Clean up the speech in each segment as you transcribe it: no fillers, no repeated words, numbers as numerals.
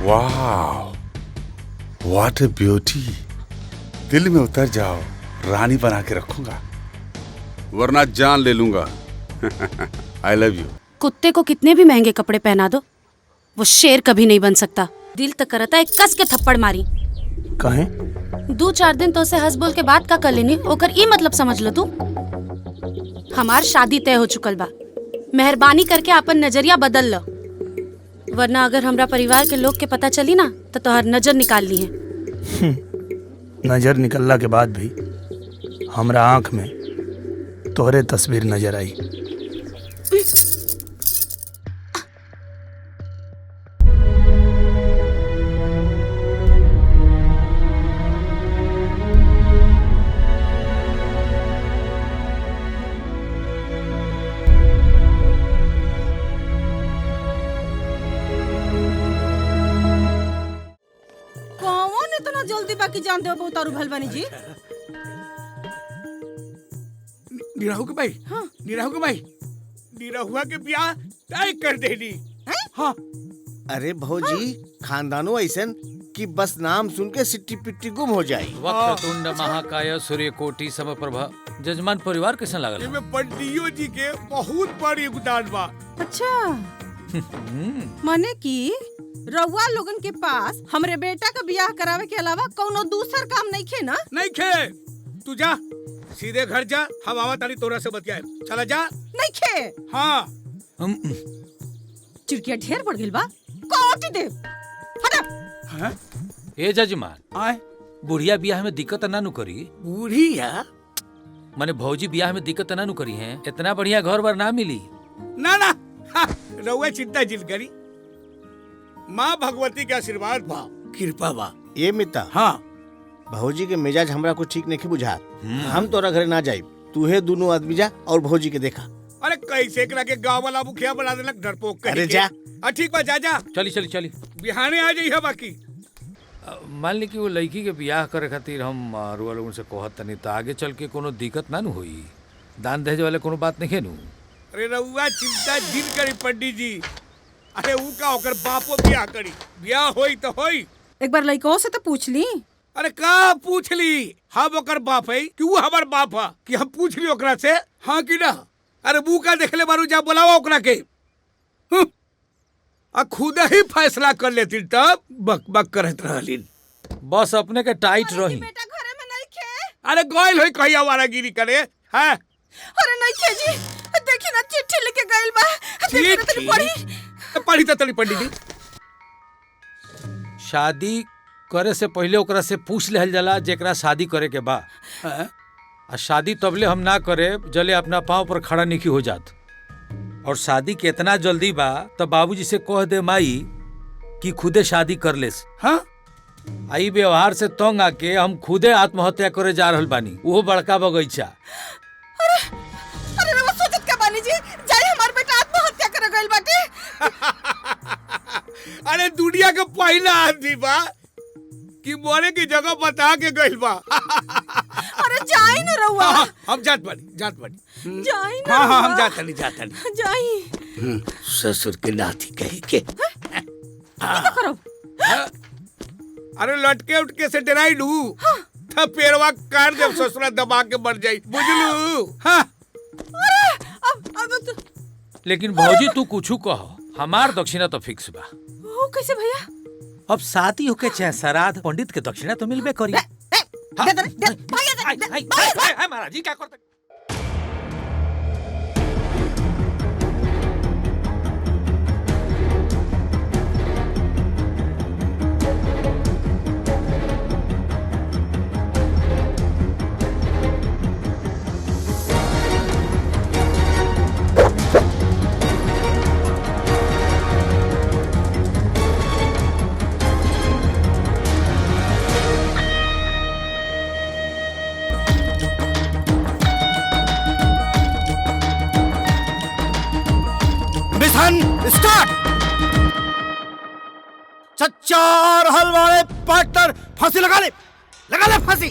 वाह, what A beauty. दिल में उतर जाओ, रानी बना के रखूंगा, वरना जान ले लूंगा। I love you. कुत्ते को कितने भी महंगे कपड़े पहना दो, वो शेर कभी नहीं बन सकता। दिल तक करता है कस के थप्पड़ मारी। कहे 2-4 दिन तो उसे हंस बोल के बात का कर लेनी, ओकर ई मतलब समझ लो तू। हमार शादी तय हो चुकल बा, मेहरबानी करके अपन नजरिया बदल लो, वरना अगर हमरा परिवार के लोग के पता चली ना तो तोहर नजर निकाल ली है। नजर निकलला के बाद भी हमरा आंख में तोहरे तस्वीर नजर आई। कौन इतना जल्दी बाकी जानते हो बहुतारू भलवानी जी? निराहु के भाई, हाँ निराहु के भाई, निराहुआ के ब्याह तय कर देनी। हाँ अरे भौजी, खानदानो ऐसन कि बस नाम सुन के सिट्टी पिट्टी गुम हो जाए। वक्रतुंड महाकाय सूर्यकोटि समप्रभा। जजमान परिवार कैसा लागल? इनमें पंडियो जी के बहुत बड़ी योगदान बा। अच्छा माने कि रउआ लोगन के पास हमरे बेटा का ब्याह करावे के अलावा कोनो दूसर काम नहीं खे ना? नहीं खे, तू जा सीधे घर जा, हम आवा तारी तोरा से बतियाए। चला जा। नहीं खे। हाँ चिड़किया ढेर बढ़ गेल बा, कोटी दे हटा। हाँ? ए जजमान, बुढ़िया ब्याह में दिक्कत ना नु करी? बुढ़िया माने भौजी ब्याह में दिक्कत ना नु करी है? इतना बढ़िया घर बार ना मिली। ना ना, रउआ चिंता जिल करी, माँ भगवती के आशीर्वाद बा, कृपा बा। ये मिता, हाँ भौजी के मिजाज हमरा कुछ ठीक नहीं बुझा। हम तोरा घरे ना जाई, तू है दोनों आदमी जा और भौजी के देखा। अरे कैसे करा के गाँव वाला मुखिया बना देलक डरपोक। अरे जा। ठीक बा, जा जा। चली बिहाने आ जाइए। बाकी मान ली कि वो लड़की के ब्याह करे खातिर हम रुआ लोगन से कहत तनी, तो आगे चल के कोनो दिक्कत ना नु होई? दान दहेज वाले कोनो बात नहीं है नु? अरे रउआ चिंता जिन करी पंडित जी। अरे ऊ का होकर बापो ब्याह करी, ब्याह होई तो होई। एक बार लड़कों से तो पूछ ली। अरे का पूछ ली? हम ओकर बाप है कि वो हमार बाप है कि हम पूछ ली ओकरा से? हाँ कि ना? अरे बू का देखले बारू, जा बुलावा ओकरा के। खुद ही फैसला कर लेती, तब बक बक करत रहली। बस अपने के टाइट रही। बेटा घरे में नहीं खे। अरे गोइल होई कहिया वारागिरी करे है? अरे नहीं खे जी, देखी ना चिट्ठी लिख के गइल बा। चिट्ठी? पढ़ी तो तली पंडित जी। शादी करे से पहले ओकरा से पूछ लेहल जाला जेकरा शादी करे के बा। आ शादी तबले हम ना करे जले अपना पाँव पर खड़ा नहीं हो जात। और शादी के इतना जल्दी बा तो बाबूजी से कह दे माई कि खुदे शादी कर लेस। हाँ? आई व्यवहार से तंग आके हम खुदे आत्महत्या करे जा रहल बानी, वो बड़का बगीचा। अरे वो सोचत का बानी जी, जाई हमार बेटा आत्महत्या करे गइल बाटे। अरे दुनिया के पहला आदमी बा कि मोरे की जगह बता के गइल बा। अरे जाई न रउआ। हम जात बानी। जाई न। हाँ हम जातनी। जाई। ससुर के नाती कही के। क्या करो? अरे लटके उठके से डराई लू, तब पेरवा काट जब ससुरा दबा के मर जाई, बुझलू? हाँ। अब लेकिन भौजी तू कुछ कहो, हमार दक्षिणा तो फिक्स बा। वो कैसे भैया? अब शादी होके चाहे श्राद्ध, पंडित के दक्षिणा तो मिलबे करी। महाराज जी क्या करते? स्टार्ट। सच्चा और हल वाले पार्टनर फांसी लगा ले फांसी।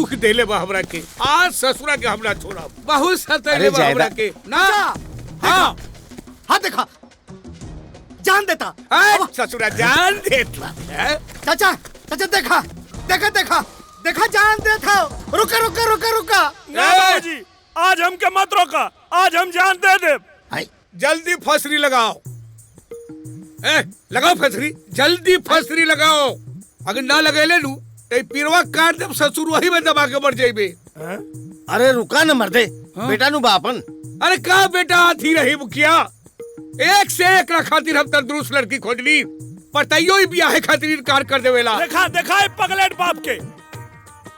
दुख देले बा हमरा के। आज ससुरा के हमरा छोड़ा बहुत सताइले अरे बा हमरा जायदा। के ना। हाँ हाँ देखा जान देता ससुरा जान देता है। चाचा चाचा देखा देखा देखा देखा जान देता। रुका रुका रुका रुका बाबूजी आज हमके मत रोका, आज हम जान दे दे। जल्दी फसरी लगाओ। लगाओ फसरी, जल्दी फसरी लगाओ। अगर ना लगेले नू तो पिरवा काट दे, ससुर वही में दबा के मर जाइबे। अरे रुका न मर्दे, बेटा नु बापन। अरे का बेटा आती रही मुखिया, एक से एक खातिर हम तंदुरुस्त लड़की खोजली, पर तैयो ही ब्याह खातिर इनकार कर देवेला। देखा देखा पगलेट बाप के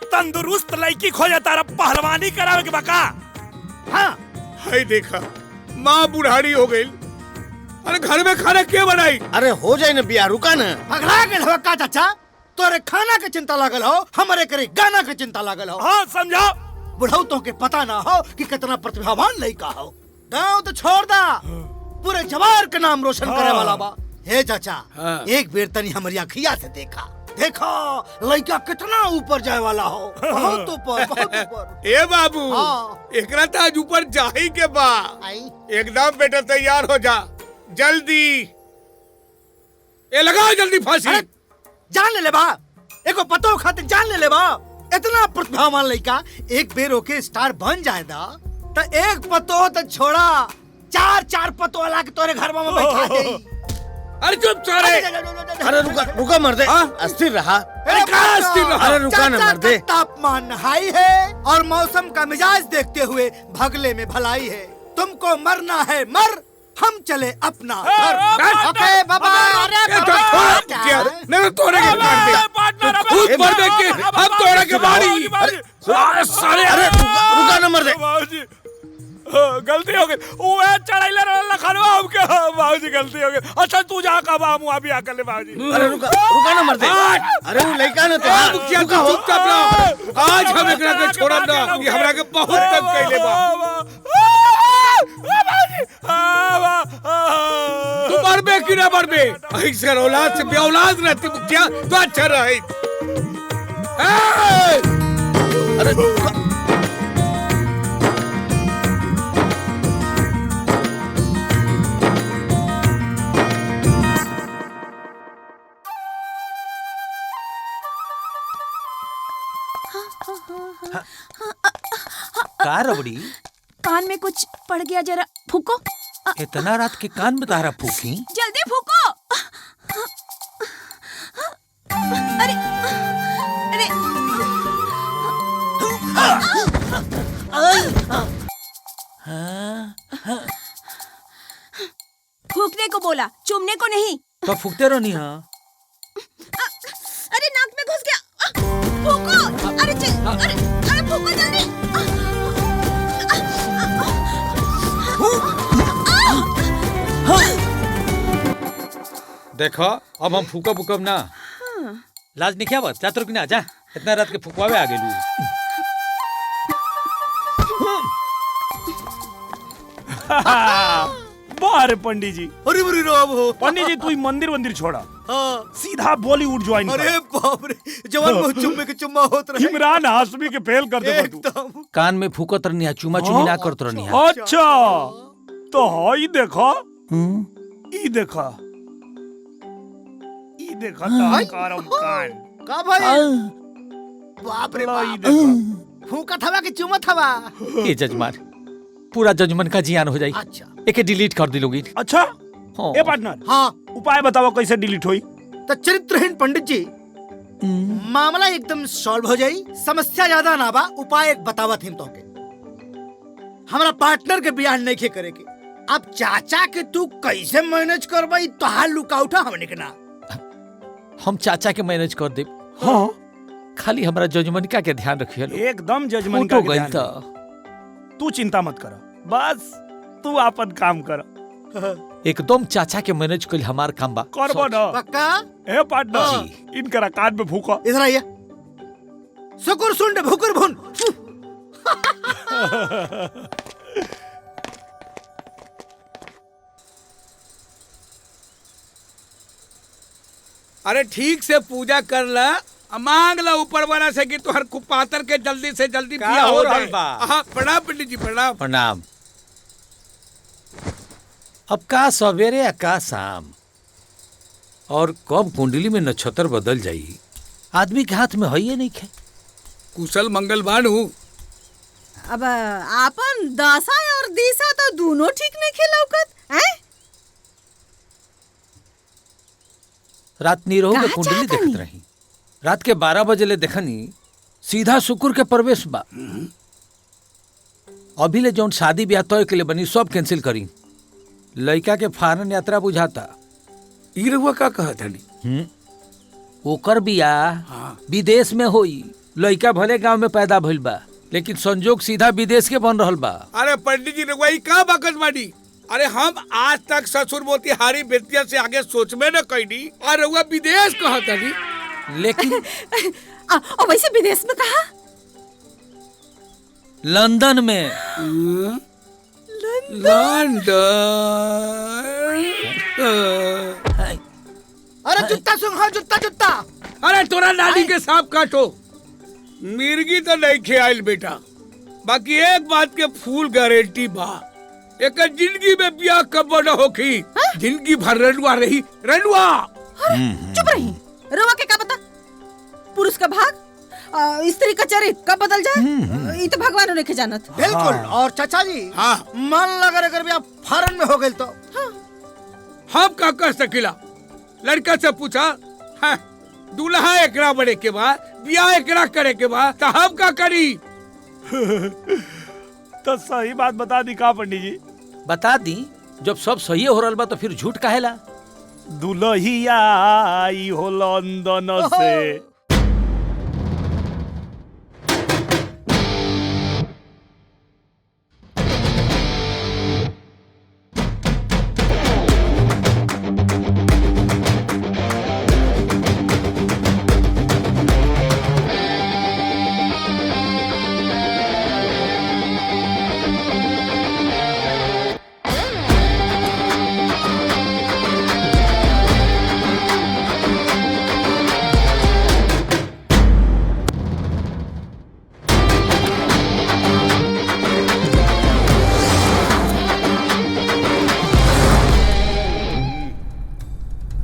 तंदुरुस्त लड़की खोजे तारा पहलवानी करावे के बका। हाँ हाय देखा माँ बुढ़ाड़ी हो गई। अरे घर में खाना क्या बनाई? अरे हो जाए न बिया, रुका न। पगला गेल हो का चाचा? तोरे खाना के चिंता लागल हो, हमारे करे गाना के चिंता लागल हो। हाँ समझा। बुढ़ऊ तो के पता ना हो कि कितना प्रतिभावान लड़का हो। गाँव तो छोड़ दा, पूरे जवार के नाम रोशन करे वाला बा। हे चाचा एक बेर तनी हमारी अखिया से देखा, देखो लड़का कितना ऊपर जाए वाला हो। बहुत ऊपर बहुत ऊपर। ए बाबू हाँ। एकरा तो आज ऊपर जाही के बा। एकदम बेटा तैयार हो जा जल्दी। ए लगाओ जल्दी फांसी। जान ले बा, एको पतो खातिर जान ले बा। इतना प्रतिभावान लड़का एक बेर ओके स्टार बन जाएगा तो एक पतो तो छोड़ा, चार चार पतो वाला के तोरे घर में बैठा दे। अरे चुप सारे। अरे रुका रुका मर्दे, अस्थिर रहा। अरे रुका न मर्दे। तापमान हाई है और मौसम का मिजाज देखते हुए भगले में भलाई है। तुमको मरना है मर, हम चले अपना घर। ओके बाबा। नहीं तोड़े के काट दे, खुद मर दे के हम तोड़े के मारी। सारे अरे रुका न मर्दे। गलती हो गई, वो चढ़ाइले रहला खानवा हमके। बाबूजी गलती हो गई। अच्छा तू जा का बा मुआ भी आकर ले बाबूजी। अरे रुका रुका न मर्दे। अरे वो लड़का न तो मुखिया तू चुपचाप रहो। आज हम एकरा के छोड़ब ना, ये हमरा के बहुत तंग कइले बा। तू मरबे कि ना मरबे? ऐसे औलाद से बेऔलाद रहती मुखिया तो अच्छा रहे। अरे रुका। का रबड़ी कान में कुछ पड़ गया, जरा फूको। इतना रात के कान में तारा फूकी? जल्दी फूको। अरे अरे फूकने को बोला, चुमने को नहीं। तो फूकते रहो। हाँ अरे नाक में घुस गया। फूको। अरे चल, अरे अरे फूको जल्दी। देखो अब हम फूकब फूकब ना। लाज नहीं क्या बात, जा तो ना जा, इतना रात के फुकवावे आ गेलू। बारे पंडित जी। अरे बुरी राम हो पंडित जी, तू मंदिर मंदिर छोड़ा, हाँ। सीधा बॉलीवुड ज्वाइन कर। अरे बाप रे, जवान बहुत चुम्मे के चुम्मा होत रहे। इमरान हाशमी के फेल कर दे तू। एकदम। कान में फूकत रहनी, चुमा चुमी ना करत रहनी। अच्छा तो हाई देखा, ई देखा, ई देखा तारम कान का भाई? बाप रे ई बाप। देखा। फूका थवा के चुमा थवा। ये जजमान पूरा जजमान का जियान हो जाई। अच्छा एके डिलीट कर दिलोगी। अच्छा हाँ। ए पार्टनर, हाँ उपाय बताओ कैसे डिलीट हुई। तो चरित्रहीन पंडित जी, मामला एकदम सॉल्व हो जाई। समस्या ज्यादा ना बा, उपाय एक बतावत हिम तोके। हमारा पार्टनर के बियाह नहीं खे करे के। अब चाचा के तू कैसे मैनेज करबाई? तो हाल लुकाउठा हमने के ना। हम चाचा के मैनेज कर दे। हाँ खाली हमारा जजमनिका के ध्यान रखिए। एकदम जजमेंट तो का गई ध्यान था। रख। तू चिंता मत कर, बस तू अपन काम कर। एकदम चाचा के मैनेज कर हमार काम बा। करबो ना। पक्का? ए पार्टनर, इनकरा कान में फूको। इधर आइए। सुकुर सुंड भुकुर भुन। अरे ठीक से पूजा कर ला, मांग ला ऊपर वाला से कि तुहर कुपातर के जल्दी से जल्दी का बिया हो हो रहल जाए। बा? हाँ, प्रणाम पंडित जी, प्रणाम। प्रणाम। अब का सवेरे या का शाम और कब कुंडली में नक्षत्र बदल जाई आदमी के हाथ में है ये नहीं खे। कुशल मंगलवान हूँ। अब आपन दशा और दिशा तो दोनों ठीक नहीं खिलौकत हैं? रात नीरहू के का कुंडली चाहतनी? देखत रही। रात के 12 बजे ले देखनी सीधा शुक्र के प्रवेश बा। अभी ले जौन शादी ब्याह तय के लिए बनी सब कैंसिल करी। लड़का के फॉरेन यात्रा बुझाता। ई रउआ का कहत हनी? ओकर बियाह विदेश में होई। लड़का भले गांव में पैदा भइल बा लेकिन संजोग सीधा विदेश के बन रहल बा। अरे पंडित जी, रउआ ई का बाकस बानी? अरे हम आज तक ससुर मोतिहारी बेतिया से आगे सोचबे न कईनी और रउआ विदेश कहत हनी। लेकिन और वैसे विदेश में कहा? लंदन में। लंदन। अरे जुत्ता सुन, हाँ जुत्ता जुत्ता। अरे तोरा नानी के सांप काटो। मिर्गी तो नहीं खेल बेटा, बाकी एक बात के फुल गारंटी बा, एक जिंदगी में ब्याह कब न होखी। जिंदगी भर रनुआ रही, रनुआ। चुप रही। रवा के का पता पुरुष का भाग स्त्री का चरित्र कब बदल जाए? ये तो भगवान ने जानत। बिल्कुल। और चाचा जी, हाँ, मान लगा अगर ब्याह फॉरेन में हो गई तो हम का कह सकिला? लड़का से पूछा, हाँ, दूल्हा एकरा बड़े के बाद ब्याह एकरा करे के बाद तो हम का करी? तो सही बात बता दी का पंडित जी? बता दी। जब सब सही हो रहल बा तो फिर झूठ काहेला? दुल्हिया आई हो लंदन से।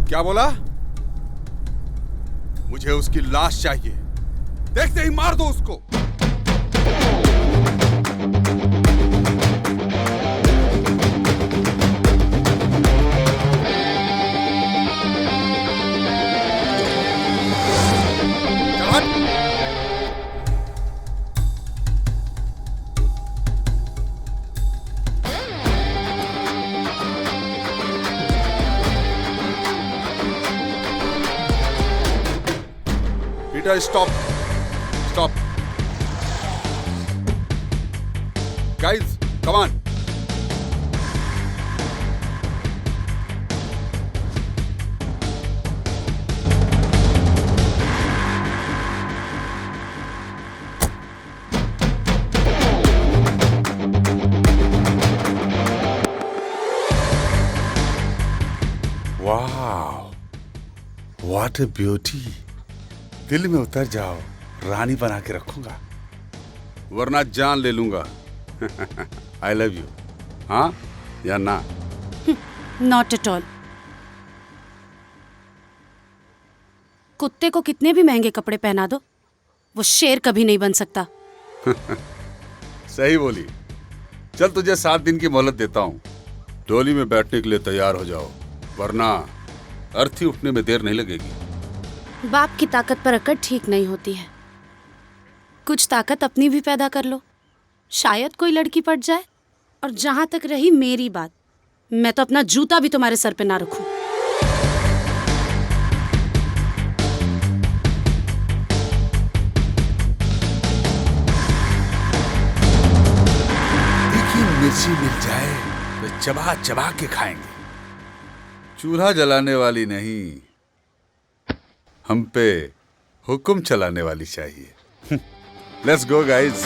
क्या बोला? मुझे उसकी लाश चाहिए। देखते ही मार दो उसको। Peter, stop. Stop. Guys, come on. Wow. What a beauty. दिल में उतर जाओ, रानी बना के रखूंगा, वरना जान ले लूंगा। I love you. हाँ या ना? Not at all. कुत्ते को कितने भी महंगे कपड़े पहना दो, वो शेर कभी नहीं बन सकता। सही बोली। चल तुझे 7 दिन की मोहलत देता हूँ। डोली में बैठने के लिए तैयार हो जाओ, वरना अर्थी उठने में देर नहीं लगेगी। बाप की ताकत पर अकड़ ठीक नहीं होती है। कुछ ताकत अपनी भी पैदा कर लो, शायद कोई लड़की पट जाए। और जहां तक रही मेरी बात, मैं तो अपना जूता भी तुम्हारे सर पे ना रखूं। तीखी मिर्ची मिल जाए तो चबा चबा के खाएंगे। चूल्हा जलाने वाली नहीं, हम पे हुक्म चलाने वाली चाहिए। Let's go guys.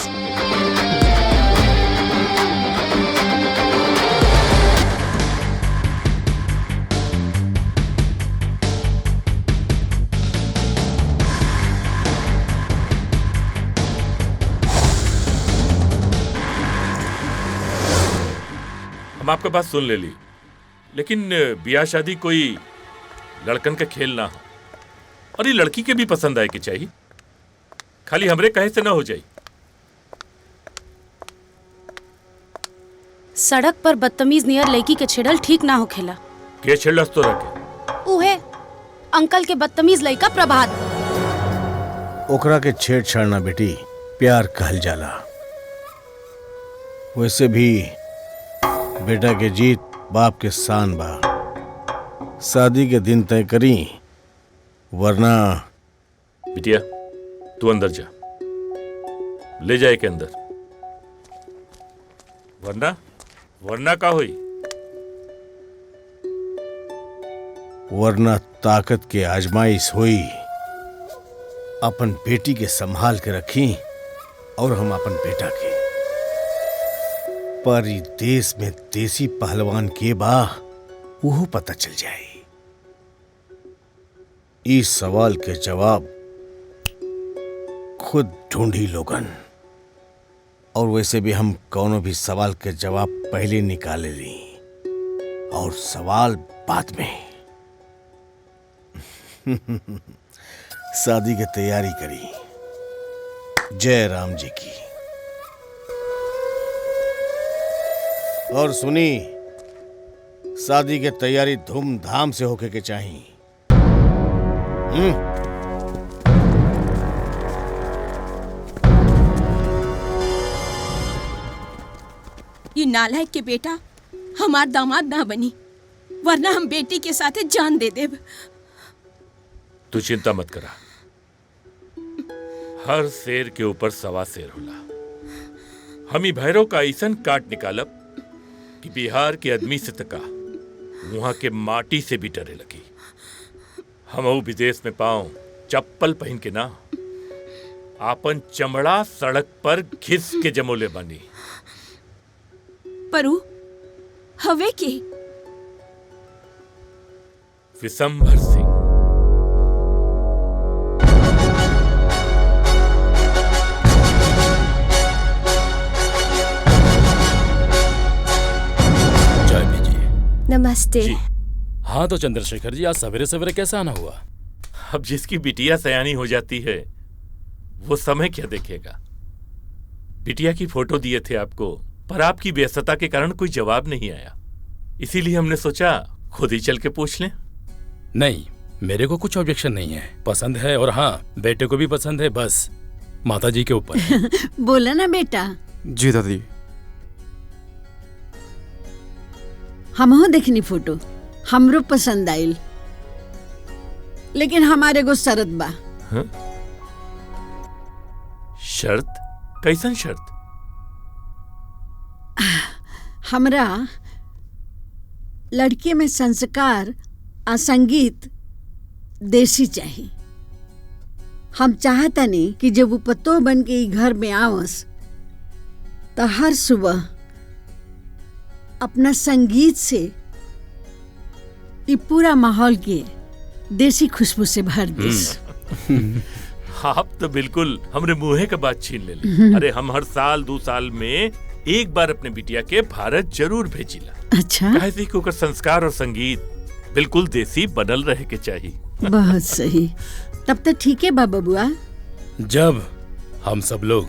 हम आपका बात सुन ले ली, लेकिन ब्याह शादी कोई लड़कन का खेल ना हो, और ये लड़की के भी पसंद आए कि चाहिए, खाली हमरे कहे से ना हो जाए। सड़क पर बदतमीज नियर लड़की के छेड़ल ठीक ना होखेला। के छेड़लस तो रखे उहे अंकल के बदतमीज लड़का प्रभात। ओकरा के छेड़छाड़ ना बेटी प्यार कहल जाला। वैसे भी बेटा के जीत बाप के शान बा। शादी के दिन तय करी, वरना। बिटिया तू अंदर जा, ले जाए के अंदर, वरना का हुई? वरना ताकत के आजमाइश हुई। अपन बेटी के संभाल के रखी और हम अपन बेटा के। पर ई देश में देसी पहलवान के बा वो पता चल जाए। इस सवाल के जवाब खुद ढूंढी लोगन। और वैसे भी हम कोनो भी सवाल के जवाब पहले निकाले ली और सवाल बाद में। शादी की तैयारी करी। जय राम जी की। और सुनी, शादी की तैयारी धूमधाम से होके के चाहिए। ये नालायक के बेटा हमार दामाद ना बनी, वरना हम बेटी के साथे जान दे देब। तू चिंता मत करा, हर शेर के ऊपर सवा शेर होला। हम ही भैरव का ऐसन काट निकालब कि बिहार के आदमी से तका वहां के माटी से भी डरे लगी। हम विदेश में पाओ चप्पल पहन के ना, आपन चमड़ा सड़क पर घिस के जमोले बनी। परू हवे के विशंभर सिंह। नमस्ते। हाँ तो चंद्रशेखर जी, आज सवेरे सवेरे कैसे आना हुआ? अब जिसकी बिटिया सयानी हो जाती है वो समय क्या देखेगा। बिटिया की फोटो दिए थे आपको, पर आपकी व्यस्तता के कारण कोई जवाब नहीं आया, इसीलिए हमने सोचा खुद ही चल के पूछ लें। नहीं, मेरे को कुछ ऑब्जेक्शन नहीं है, पसंद है। और हाँ, बेटे को भी पसंद है, बस माता जी के ऊपर। बोला ना बेटा। जी दादी। हमहो देखनी फोटो, हमरो पसंद आइल, लेकिन हमारे को शर्त बा। हाँ? शर्त? कैसन शर्त? हमरा लड़की में संस्कार आ संगीत देसी चाहिए। हम चाहता नहीं कि जब वो पतो बन के घर में आवस तो हर सुबह अपना संगीत से ये पूरा माहौल के देसी खुशबू से भर देस। आप तो बिल्कुल हमरे मुंह का बात छीन ले। अरे हम हर साल 2 साल में एक बार अपने बिटिया के भारत जरूर भेजिला। अच्छा, काहे कि ओकर संस्कार और संगीत बिल्कुल देसी बनल रहे के चाहिए। बहुत सही। तब तो ठीक है बाबा बुआ। जब हम सब लोग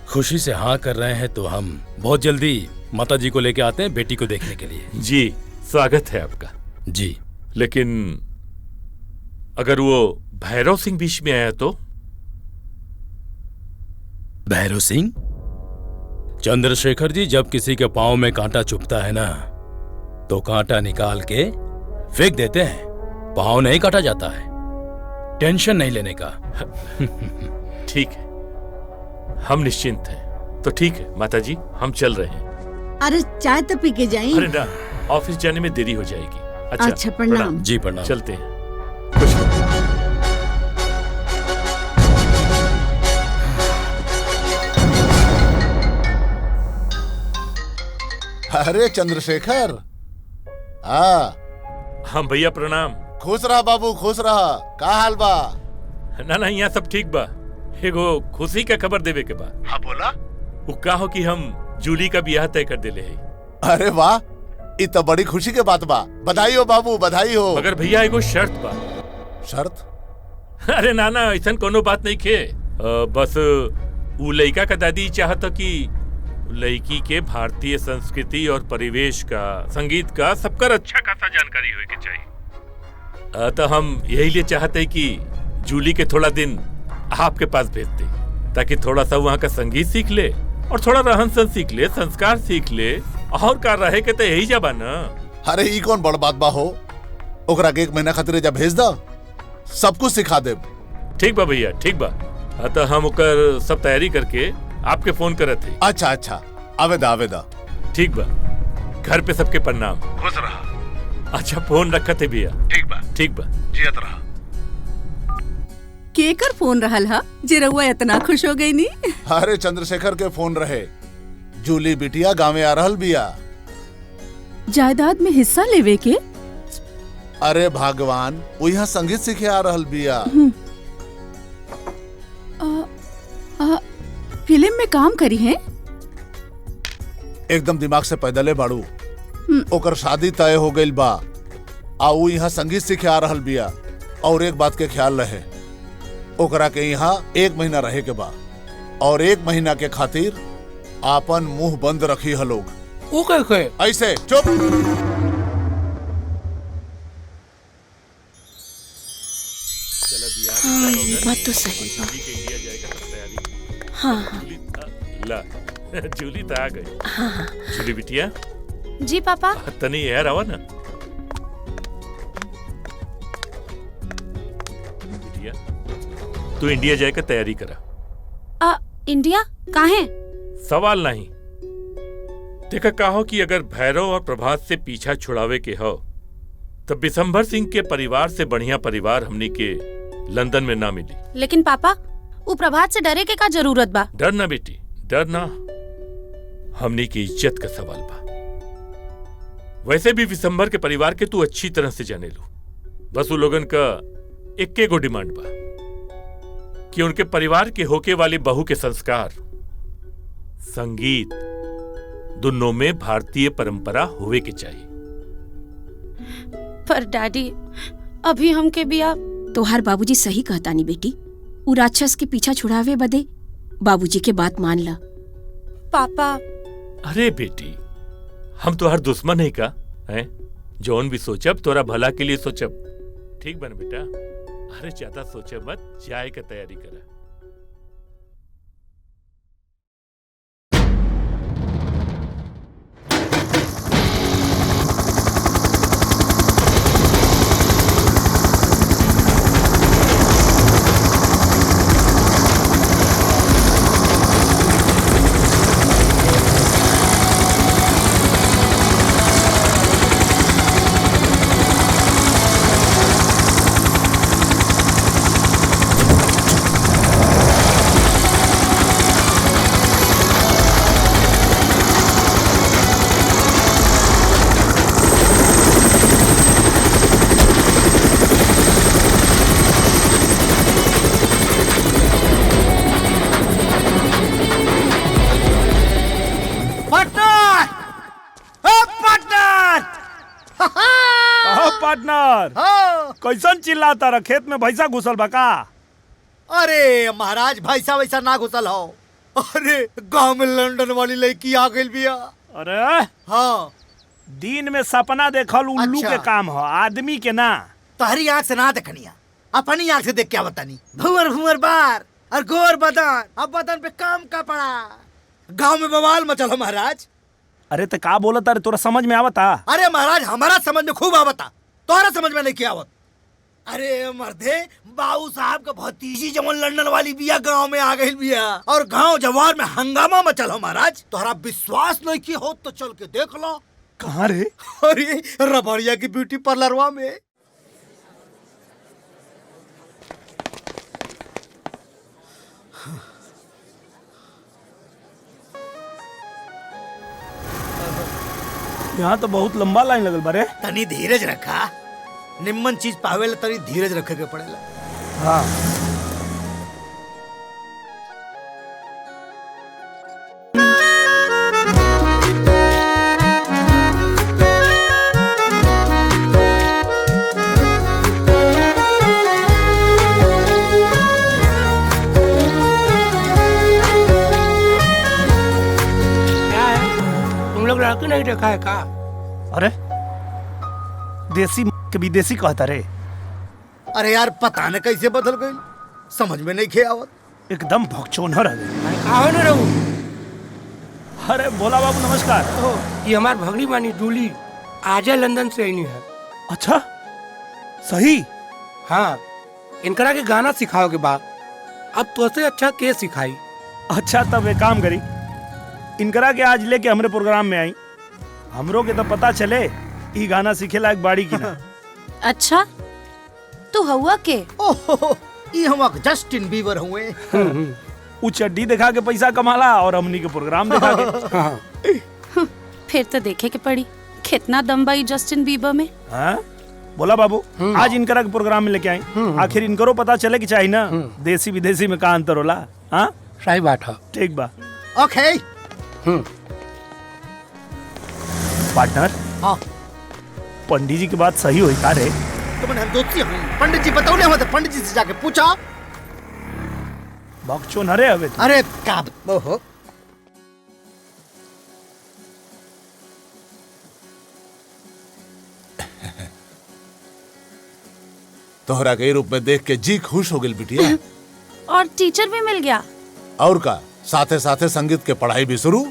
खुशी से हाँ कर रहे हैं तो हम बहुत जल्दी माता जी को लेके आते हैं बेटी को देखने के लिए। जी, स्वागत है आपका। जी, लेकिन अगर वो भैरव सिंह बीच में आया तो? भैरव सिंह? चंद्रशेखर जी, जब किसी के पांव में कांटा चुभता है ना तो कांटा निकाल के फेंक देते हैं, पांव नहीं काटा जाता है। टेंशन नहीं लेने का। ठीक है, हम निश्चिंत हैं। तो ठीक है माता जी, हम चल रहे हैं। अरे चाय तो पी के जाइए। अरे ना, ऑफिस जाने में देरी हो जाएगी। अच्छा प्रणाम। जी प्रणाम। चलते हैं। खुश रहो। अरे चंद्रशेखर। हाँ भैया प्रणाम। खुश रहा बाबू, खुश रहा। का हाल बा? ना यहाँ सब ठीक बा। एगो खुशी का खबर देवे के बा। हाँ बोला। वो का हो कि हम जूली का ब्याह तय कर देले है। अरे वाह, ये तो बड़ी खुशी के बात बा। बधाई हो बाबू, बधाई हो। मगर भैया एगो शर्त बा। शर्त? अरे नाना, ऐसा कोनो बात नहीं खे। बस उ लड़का का दादी चाहत कि लड़की के भारतीय संस्कृति और परिवेश का, संगीत का सबकर अच्छा खासा जानकारी होए के चाहिए। तो हम यही लिए चाहते कि जूली के थोड़ा दिन आपके पास भेजते, ताकि थोड़ा सा वहाँ का संगीत सीख ले और थोड़ा रहन सहन सीख ले, संस्कार सीख ले। और का रहे के तो यही जाबा ना। अरे ई कौन बड़ बात बा हो। ओकरा के 1 महीना खातिर जा भेज दा, सब कुछ सिखा दे। ठीक बा भैया, ठीक बा। तो हम ओकर सब तैयारी करके आपके फोन करत थे। अच्छा अच्छा, आवेदा आवेदा। ठीक बा। घर पे सबके प्रणाम। खुश रहा। अच्छा, फोन रखत है भैया। ठीक बा, ठीक बा। जियत रहा। केकर फोन रहल हा जे रउआ इतना खुश हो गई नी? अरे चंद्रशेखर के फोन रहे। जूली बिटिया गाँव आ रहल बिया। जायदाद में हिस्सा लेवे के? अरे भगवान, वो यहाँ संगीत सीखे आ रहल बिया। फिल्म में काम करी है? एकदम दिमाग से पैदले बाड़ू। ओकर शादी तय हो गई बा, आ वो यहाँ संगीत सीखे आ रहल बिया। और एक बात के ख्याल रहे, ओकरा के यहाँ 1 महीना रहे के बा, और 1 महीना के खातिर आपन मुंह बंद रखी है लोग। वो कैसे? ऐसे चुप। बात तो सही बा। हाँ हाँ। ला, जूली तो आ गई। हाँ। जूली बिटिया। जी पापा। तनी यार आवा ना। बिटिया, तू इंडिया जाए का तैयारी करा। इंडिया काहे? सवाल नहीं। देखा कहो कि अगर भैरव और प्रभात से पीछा छुड़ावे के हो, तब बिशंभर सिंह के परिवार से बढ़िया परिवार हमनी के लंदन में ना मिली। लेकिन पापा, वो प्रभात से डरे के का जरूरत बा? डर ना बेटी, डर ना। हमनी की इज्जत का सवाल बा। वैसे भी विशंभर के परिवार के तू अच्छी तरह से जाने लो। बस वो लोगन का एक गो डिमांड बा कि उनके परिवार के होके वाली बहू के संस्कार, संगीत दोनों में भारतीय परंपरा होवे के चाहिए। पर डैडी, अभी हमके बिया। तोहार बाबूजी सही कहता नहीं बेटी। उ राक्षस के पीछा छुड़ावे बदे बाबूजी के बात मान ला। पापा। अरे बेटी, हम तो हर दुश्मन है का हैं? जौन भी सोचब तोरा भला के लिए सोचब। ठीक बन बेटा। अरे ज्यादा सोचे मत, जाए का तैयारी करा। पार्टनर, कैसन चिल्लाता रहा? खेत में भैंसा घुसल बा का? अरे महाराज, भैंसा वैसा ना घुसल हो। अरे गांव में लंदन वाली लड़की आ गई बिया। अरे हाँ, दिन में सपना देखल उल्लू के काम हो, आदमी के ना। तहरी आँख से ना देखनिया, अपनी आँख से देख क्या बतानी। भुवर भुवर बार और गोर बदन, अब बदन पे काम का पड़ा। गांव में बवाल मचल हो महाराज। अरे तो का बोलत? अरे तोरा समझ में आवता? अरे महाराज, हमारा समझ में खूब आवता, तोरा समझ में नहीं क्या आवत। अरे मर्दे, बाबू साहब का भतीजी जमन लंदन वाली बिया गांव में आ गई बिया, और गांव जवार में हंगामा मचल हो महाराज। तोहरा विश्वास नहीं की हो तो चल के देख लो। कहाँ रे? अरे रबड़िया की ब्यूटी पार्लरवा में। यहाँ तो बहुत लंबा लाइन लगल बारे। तनी धीरज रखा, निम्मन चीज पावेला तनी धीरज रखे के पड़ेला। हाँ। देखा है का? अरे देसी के विदेशी कहता रे। अरे यार पता न कैसे बदल गई, समझ में नहीं खे आवत। एकदम भगचोनहर आ गई। कहाँ न रहूं? अरे भोला बाबू नमस्कार। ये हमार भगनी बानी डूली, आजे लंदन से आई है। अच्छा सही? हाँ, इनकरा के गाना सिखाओगे बा। अब तो से अच्छा के सिखाई? अच्छा तब एक काम करी, इनकरा के आज लेके हमरे प्रोग्राम में आई, हमरो के तो पता चले ई गाना सीखे लायक बाड़ी की ना। अच्छा तू हुआ के? ओहो, ई हम जस्टिन बीबर हुए। उ चड्डी दिखा के पैसा कमाला और हमनी के प्रोग्राम दिखा के। फिर तो देखे के पड़ी कितना दम बा ई जस्टिन बीबर में। हाँ? बोला बाबू आज इनकरा के प्रोग्राम में लेके आई, आखिर इनकरो पता चले कि चाहिए ना देसी विदेशी में का अंतर होला। हाँ सही बात है। ठीक बा। ओके पार्टनर। हाँ पंडित जी की बात सही हुई का रे? तुमने हम दोस्ती हुई, पंडित जी बताओ ना, पंडित जी से जाके पूछा। बकचोन अरे हवे तू। अरे का ओहो तोहरा के रूप में देख के जी खुश हो गई बिटिया। और टीचर भी मिल गया। और का साथे साथे संगीत के पढ़ाई भी शुरू।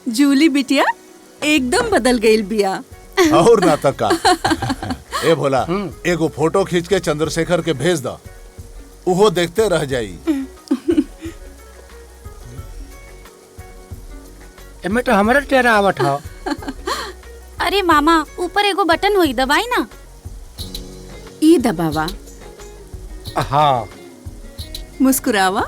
जूली बिटिया एकदम बदल गई बिया। और ना तक का। ए भोला एगो फोटो खींच के चंद्रशेखर के भेज दा, उहो देखते रह जाई। एमे तो हमारा चेहरा आवत है। अरे मामा ऊपर एगो बटन हुई, दबाई ना। ई दबावा। हाँ मुस्कुरावा।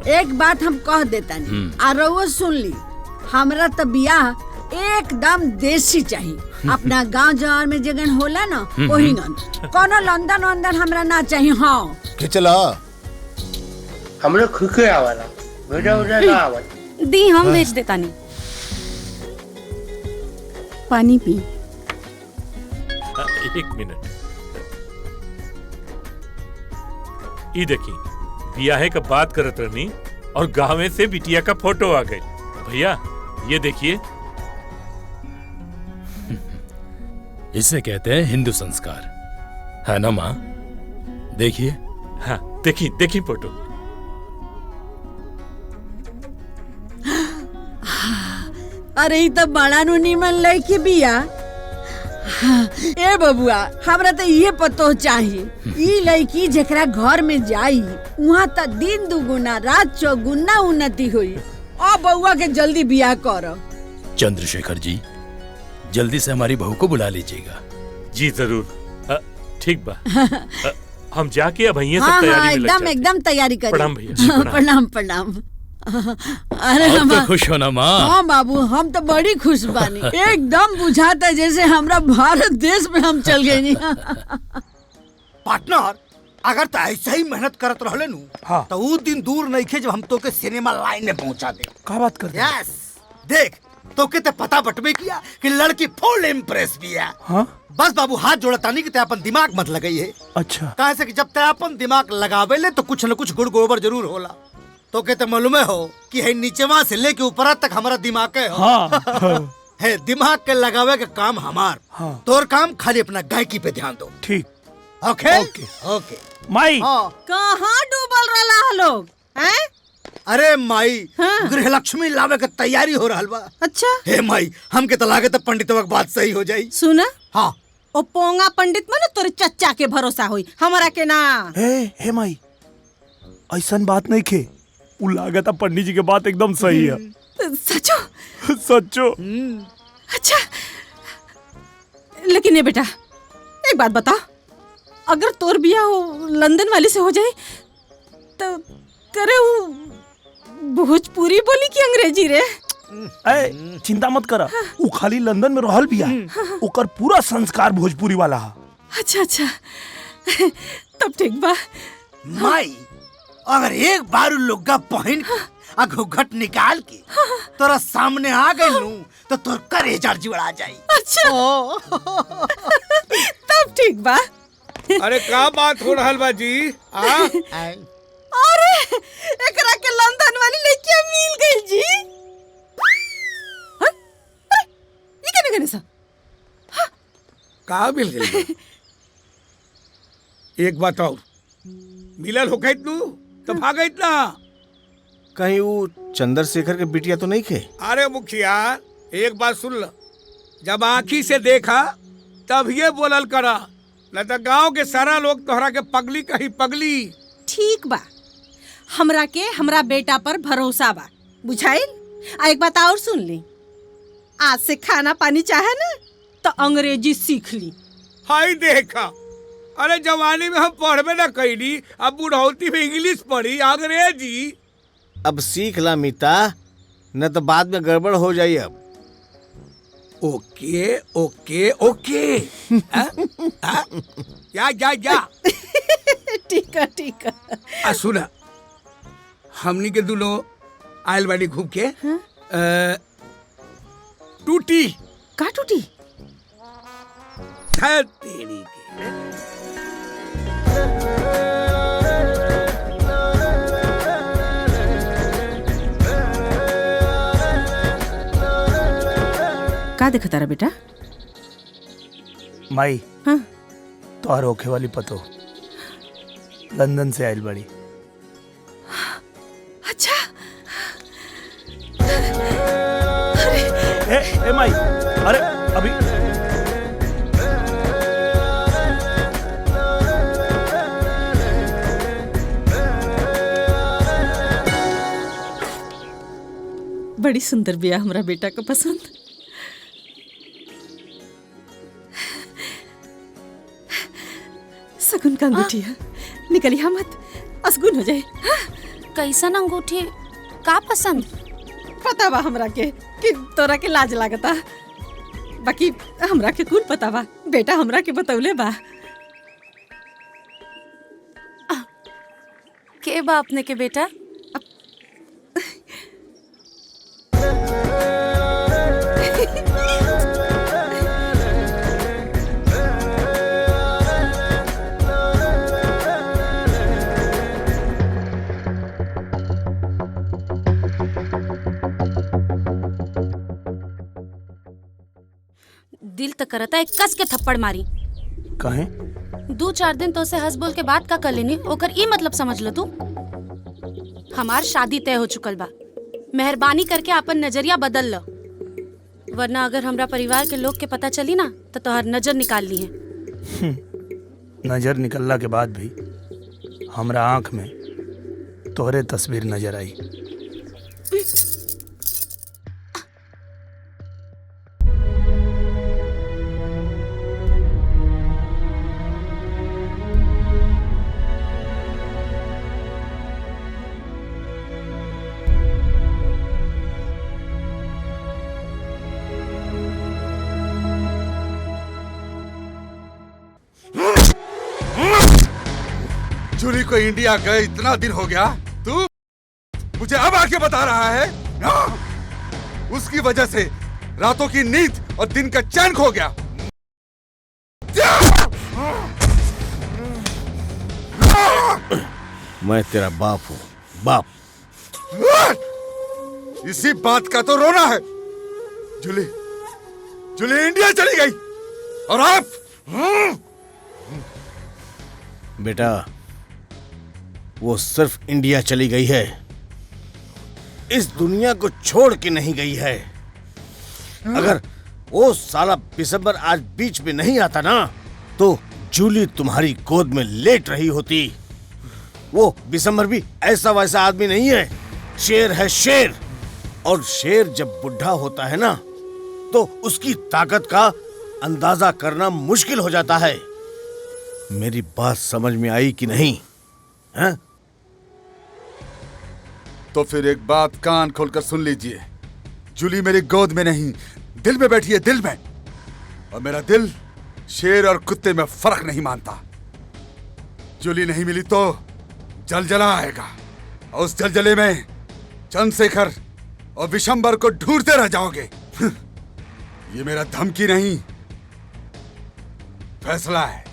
एक बात हम कह देता नहीं और सुन ली, हमरा तो बियाह एकदम देसी चाहिए। अपना गांव जवार में जगन होला ना वही गन, कोनो लंदन वंदन हमरा ना चाहिए। हाँ खिचला हमरे खुके आवाला बेटा उधर ना आवाज दी हम भेज देता नहीं। पानी पी। एक मिनट, ये देखी बियाहे का बात करत रहनी और गाँव से बिटिया का फोटो आ गई। भैया ये देखिए, इसे कहते हैं हिंदू संस्कार, है ना माँ? देखिए। हाँ देखी देखी फोटो। अरे ई तो बड़ा नु निमन लड़की बिया। ए बबुआ हमरा तो ये पतो चाहिए, ई लड़की जेकरा घर में जाई वहाँ तो दिन दुगुना रात चौगुना उन्नति हुई। और बउआ के जल्दी बियाह करो। चंद्रशेखर जी जल्दी से हमारी बहू को बुला लीजिएगा। जी जरूर। ठीक बा। हम जाके अब सब हाँ, तैयारी हाँ, में लग एकदम जाते। एकदम तैयारी करें। प्रणाम भैया। प्रणाम प्रणाम। अरे अब हम तो खुश हो ना माँ? हाँ बाबू हम तो बड़ी खुश बानी। एकदम बुझाता जैसे हमरा भारत देश में हम चल गए। पार्टनर अगर तो ऐसा ही मेहनत करत रहले नु तो वो दिन दूर नहीं खे जब हम तो के सिनेमा लाइन में पहुंचा दे। क्या बात कर? यस देख तो के ते पता बटवे किया कि लड़की फुल इम्प्रेस भी है। हाँ? बस बाबू हाथ जोड़ता नहीं कि ते अपन दिमाग मत लगाई है। अच्छा कहे से कि जब ते अपन दिमाग लगावे ले तो कुछ न कुछ गुड़ गोबर जरूर होला। तो के ते मालूम हो कि है नीचेवा से लेके ऊपर तक हमारा दिमाग है। हाँ। है दिमाग के लगावे का काम हमार। हाँ। तोर काम खाली अपना गायकी पे ध्यान दो। ठीक। ओके ओके माई कहाँ डूबल रहा लोग हैं? अरे माई गृह लक्ष्मी लावे के तैयारी हो रहा बा। अच्छा हे माई हमके तो लागे तो पंडितवा के बात सही हो जाई। सुना हाँ ओ पोंगा पंडित में ना तोरे चच्चा के भरोसा हुई, हमारा के ना। हे माई ऐसन बात नहीं खे, उ लागत पंडित जी के बात एकदम सही है। सचो सचो। अच्छा लेकिन ये बेटा एक बात बता, अगर तोर बिया हो लंदन वाली से हो जाए तो करे वो भोजपुरी बोली की अंग्रेजी रे? ए चिंता मत करा, उ खाली लंदन में रहल बिया, ओकर पूरा संस्कार भोजपुरी वाला है। अच्छा अच्छा तब ठीक बा। माई अगर एक बार लुग्गा पहन के घूंघट निकाल के तोरा सामने आ गई नू तो तोर करेजा जुड़ा जाई। अच्छा तब ठीक बा। अरे का बात हो रहल बा जी? अरे एकरा के लंदन वाली लड़कियां मिल गई जी। हाँ? अरे ये क्या निकले सा? का मिल गई? एक बात और, मिलल हो गई तू तो भागत ना। कहीं वो चंद्रशेखर के बिटिया तो नहीं खे? अरे मुखिया एक बात सुन ल, जब आँखी से देखा तब ये बोलल करा, न तो गांव के सारा लोग तोहरा के पगली कही पगली। ठीक बा, हमरा के हमरा बेटा पर भरोसा बा, बुझाइल। आ एक बात और सुन ली, आज से खाना पानी चाहे ना तो अंग्रेजी सीख ली। हाय देखा, अरे जवानी में हम पढ़बे ना कैली, अब बुढ़ौती में इंग्लिश पढ़ी, अंग्रेजी। अब सीख ला मीता, न तो बाद में गड़बड़ हो जाई। अब ओके ओके ओके। या या या। ठीक है ठीक है। सुना, हमनी के दोनों आयल बाड़ी घूम के टूटी। का टूटी? तेरी के का देखा तारा बेटा? माई, हाँ? तोहर होखे वाली पतो लंदन से आयल बड़ी। अच्छा। ए माई, अरे अभी बड़ी सुंदर बिया हमरा बेटा को पसंद। सगुन का अंगूठी है, निकलिया मत, असगुन हो जाए। कैसन अंगूठी? का पसंद? पता बा हमरा के कि तोरा के लाज लागता, बाकी हमरा के कुल पता बा, बेटा हमरा के बतौले बा। के बा अपने के बेटा? दिल तो करता है कस के थप्पड़ मारी। काहे? 2-4 दिन तो से हंस बोल के बात का कर लेनी, ओकर ई मतलब समझ लो तू। हमार शादी तय हो चुकल बा, मेहरबानी करके अपन नजरिया बदल लो, वरना अगर हमरा परिवार के लोग के पता चली ना तो तोहर नजर निकाल ली है। नजर निकलला के बाद भी हमरा आंख में तोहरे तस्वीर नजर आई। जूली को इंडिया गए इतना दिन हो गया, तू मुझे अब आके बता रहा है? उसकी वजह से रातों की नींद और दिन का चैन खो गया। मैं तेरा बाप हूँ, बाप। इसी बात का तो रोना है। जूली इंडिया चली गई और आप बेटा, वो सिर्फ इंडिया चली गई है, इस दुनिया को छोड़ के नहीं गई है। अगर वो साला बिशंबर आज बीच में नहीं आता ना तो जूली तुम्हारी गोद में लेट रही होती। वो बिशंबर भी ऐसा वैसा आदमी नहीं है, शेर है शेर। और शेर जब बुढ़ा होता है ना तो उसकी ताकत का अंदाजा करना मुश्किल हो जाता है। मेरी बात समझ में आई कि नहीं? हैं? तो फिर एक बात कान खोलकर सुन लीजिए, जूली मेरी गोद में नहीं, दिल में बैठी है, दिल में। और मेरा दिल शेर और कुत्ते में फर्क नहीं मानता। जूली नहीं मिली तो जलजला आएगा, और उस जलजले में चंद्रशेखर और विशंबर को ढूंढते रह जाओगे। ये मेरा धमकी नहीं, फैसला है।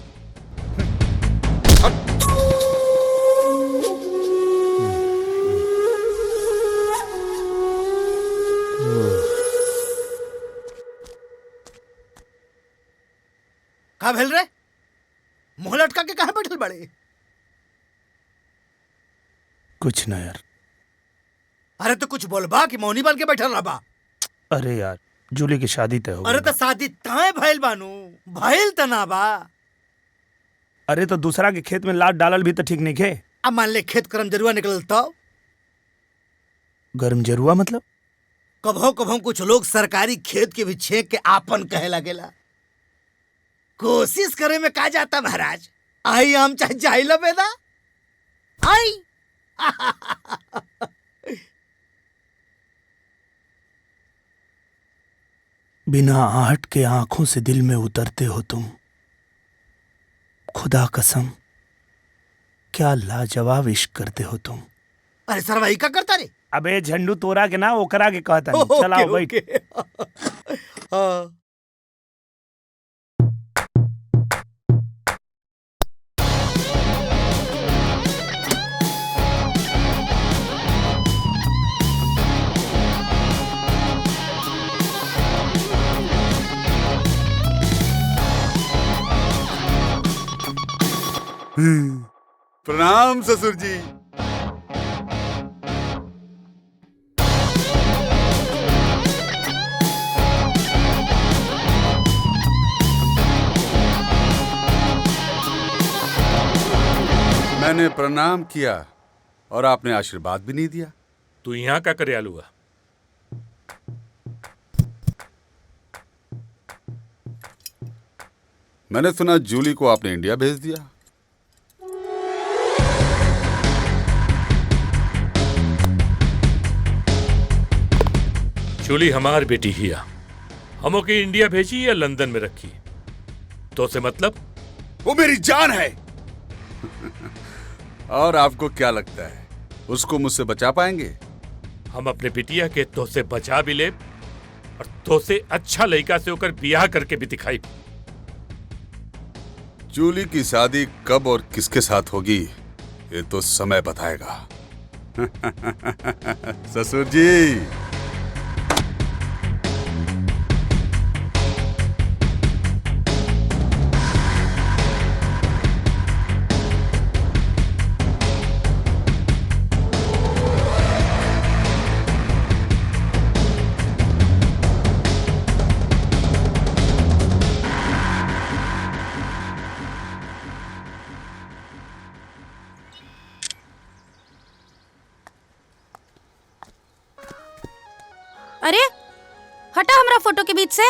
का भेल रे? मुंह लटका के कहाँ बैठल बड़े? कुछ ना यार। अरे तो कुछ बोलबा कि मौनी बन के बैठल रहबा? अरे यार, जूली की शादी तय हो अरे गई। तो शादी तय भइल बानू, भइल त ना बा। अरे तो दूसरा के खेत में लात डालल भी तो ठीक नहीं खे। अब मान ले खेत करम जरुआ निकलल तो गर्म जरुआ मतलब? कभो कभो कुछ लोग सरकारी खेत के भी छेक के आपन कहे लगेला। कोशिश करे में का जाता महाराज, आई हम चाहे जाई लो बेदा आई। बिना आहट के आंखों से दिल में उतरते हो तुम, खुदा कसम क्या लाजवाब इश्क करते हो तुम। अरे सरवाई का करता रे? अबे झंडू तोरा के ना ओकरा के कहता नहीं। चलाओ बैठ। हाँ। प्रणाम ससुर जी। मैंने प्रणाम किया और आपने आशीर्वाद भी नहीं दिया। तू यहाँ का करे आलूआ? मैंने सुना जूली को आपने इंडिया भेज दिया। जूली हमार बेटी हिया, हम ओके इंडिया भेजी या लंदन में रखी तो से मतलब? वो मेरी जान है। और आपको क्या लगता है उसको मुझसे बचा पाएंगे? हम अपने बिटिया के तो से बचा भी ले और तो से अच्छा लड़का से होकर ब्याह करके भी दिखाई। जूली की शादी कब और किसके साथ होगी ये तो समय बताएगा। ससुर जी। अरे हटा हमरा फोटो के बीच से।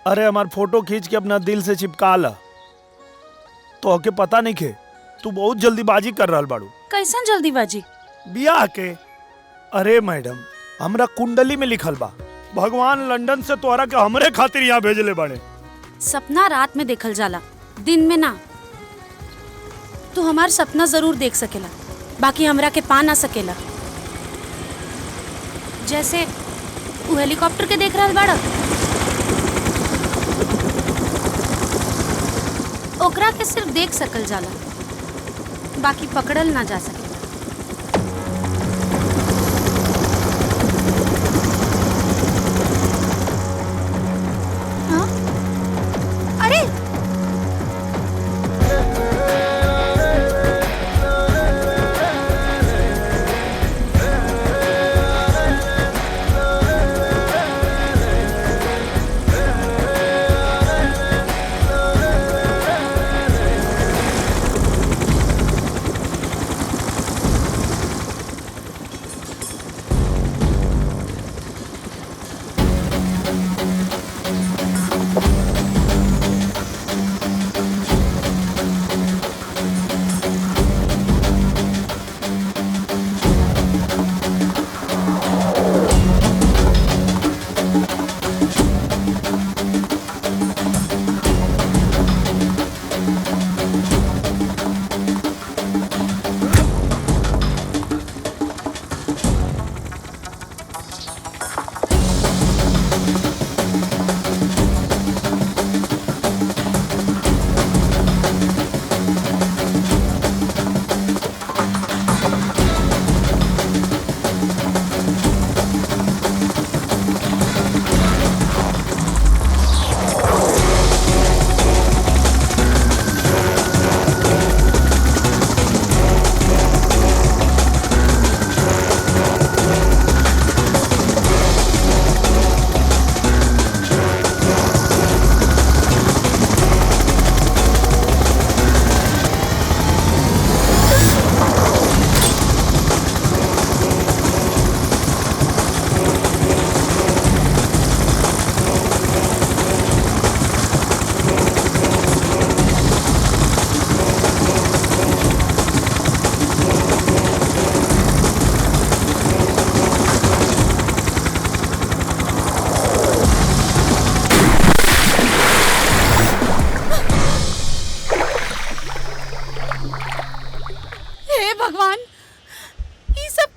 अरे हमार फोटो खींच के अपना दिल से चिपका ला। तो के पता नहीं खे तू बहुत जल्दीबाजी कर रहा बाड़ू। कैसन जल्दीबाजी? बियाह के। अरे मैडम, हमरा कुंडली में लिखल बा भगवान लंदन से तोहरा के हमरे खातिर यहाँ भेजले बाड़े। सपना रात में देखल जाला, दिन में ना। तू हमार सपना जरूर देख सकेला, बाकी हमरा के पा ना सकेला। जैसे तू हेलीकॉप्टर के देख रहल बाड़ा, ओकरा के सिर्फ देख सकल जाला, बाकी पकड़ल ना जा सके। हाँ? अरे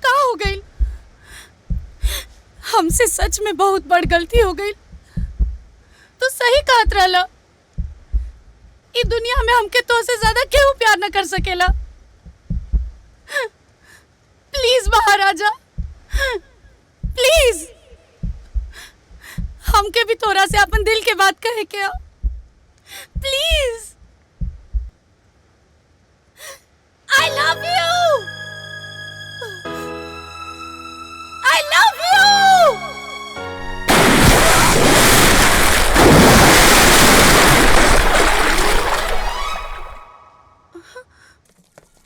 का हो गई? हमसे सच में बहुत बड़ गलती हो गई। तो सही कहत रहला, ई दुनिया में हमके तो से ज्यादा केहू प्यार न कर सकेला। प्लीज महाराजा, प्लीज हमके भी तोरा से अपन दिल के बात कहे क्या, please. I love you. I love you.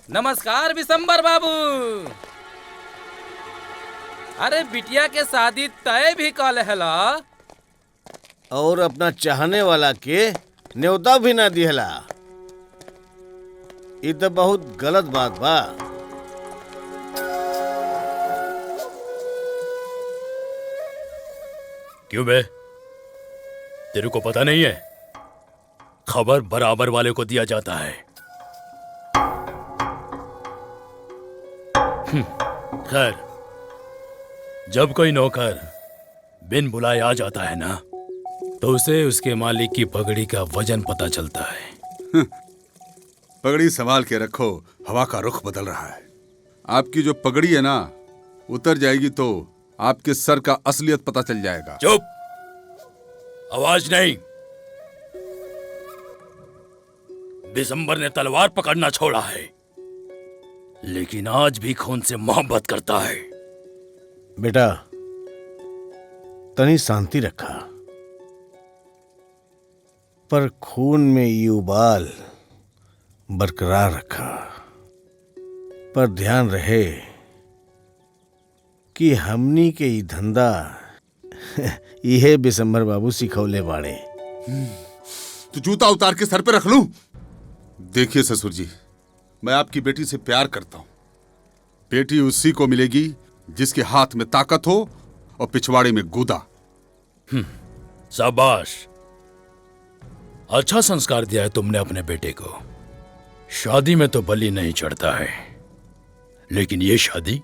नमस्कार विशंबर बाबू। अरे बिटिया के शादी तय भी कल हला और अपना चाहने वाला के न्योता भी ना दिहला। ये तो बहुत गलत बात बा। क्यों बे, तेरे को पता नहीं है? खबर बराबर वाले को दिया जाता है। खैर, जब कोई नौकर बिन बुलाए आ जाता है ना, तो उसे उसके मालिक की पगड़ी का वजन पता चलता है। पगड़ी संभाल के रखो, हवा का रुख बदल रहा है। आपकी जो पगड़ी है ना, उतर जाएगी तो आपके सर का असलियत पता चल जाएगा। चुप, आवाज नहीं। दिसंबर ने तलवार पकड़ना छोड़ा है, लेकिन आज भी खून से मोहब्बत करता है। बेटा, तनी शांति रखा, पर खून में ये उबाल बरकरार रखा। पर ध्यान रहे कि हमनी के ई धंधा यह बिशंबर बाबू सिखौले बाड़े। तो जूता उतार के सर पे रख लूं? देखिए ससुर जी, मैं आपकी बेटी से प्यार करता हूं। बेटी उसी को मिलेगी जिसके हाथ में ताकत हो और पिछवाड़े में गुदा। शाबाश, अच्छा संस्कार दिया है तुमने अपने बेटे को। शादी में तो बलि नहीं चढ़ता है, लेकिन ये शादी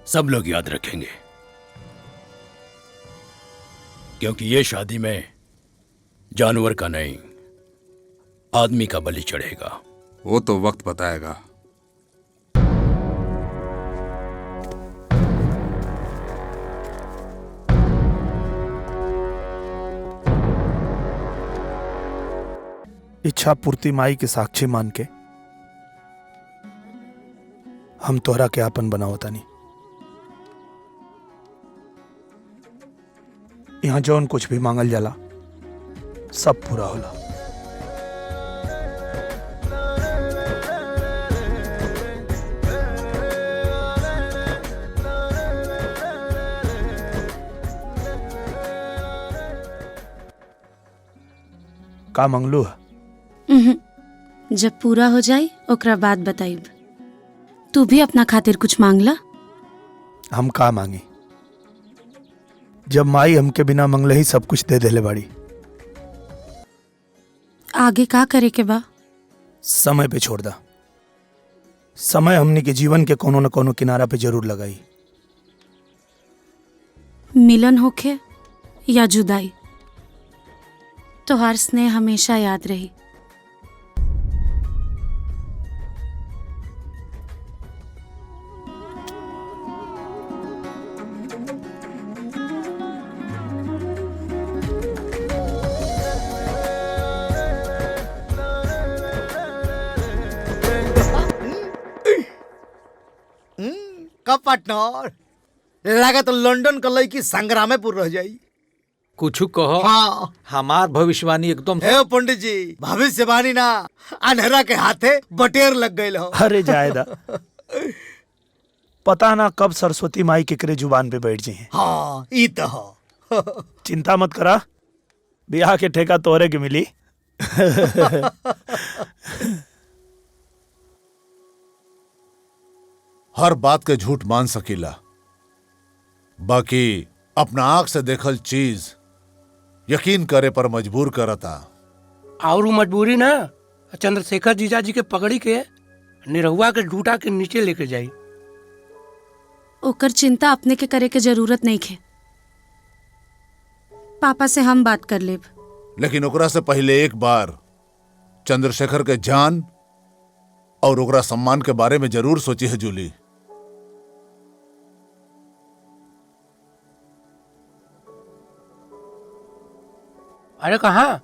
सब लोग याद रखेंगे, क्योंकि ये शादी में जानवर का नहीं, आदमी का बलि चढ़ेगा। वो तो वक्त बताएगा। इच्छा पूर्ति माई के साक्षी मान के हम तोहरा के आपन बनावतानी। यहाँ जौन कुछ भी मांगल जाला सब पूरा होला। का मंगलू है? जब पूरा हो जाए ओकरा बाद बताइब। तू भी अपना खातिर कुछ मांग ला। हम का मांगी? जब माई हमके बिना मंगले ही सब कुछ दे देले बाड़ी। आगे का करे के बा? समय पे छोड़ दा। समय हमनी के जीवन के कोनो न कोनो किनारा पे जरूर लगाई। मिलन होखे या जुदाई, तोहार स्नेह हमेशा याद रही। कब पार्टनर लगा तो लंदन का लड़की संग्रामेपुर रह जाई। कुछ कहो। हाँ। हमार भविष्यवाणी एकदम। हे पंडित जी, भविष्यवाणी ना, अनहरा के हाथे बटेर लग गई हो। अरे जायदा, पता ना कब सरस्वती माई केकरे जुबान पे बैठ जाए। हाँ, ई तो हो। चिंता मत करा, ब्याह के ठेका तोरे के मिली। हर बात के झूठ मान सकीला, बाकी अपना आंख से देखल चीज यकीन करे पर मजबूर करता। और मजबूरी ना चंद्रशेखर जीजा जी के पगड़ी के निरहुआ के डूटा के नीचे लेके जाई। ओकर चिंता अपने के करे के जरूरत नहीं खे। पापा से हम बात कर लेब। लेकिन ओकरा से पहले एक बार चंद्रशेखर के जान और ओकरा सम्मान के बारे में जरूर सोची है जूली। अरे कहाँ?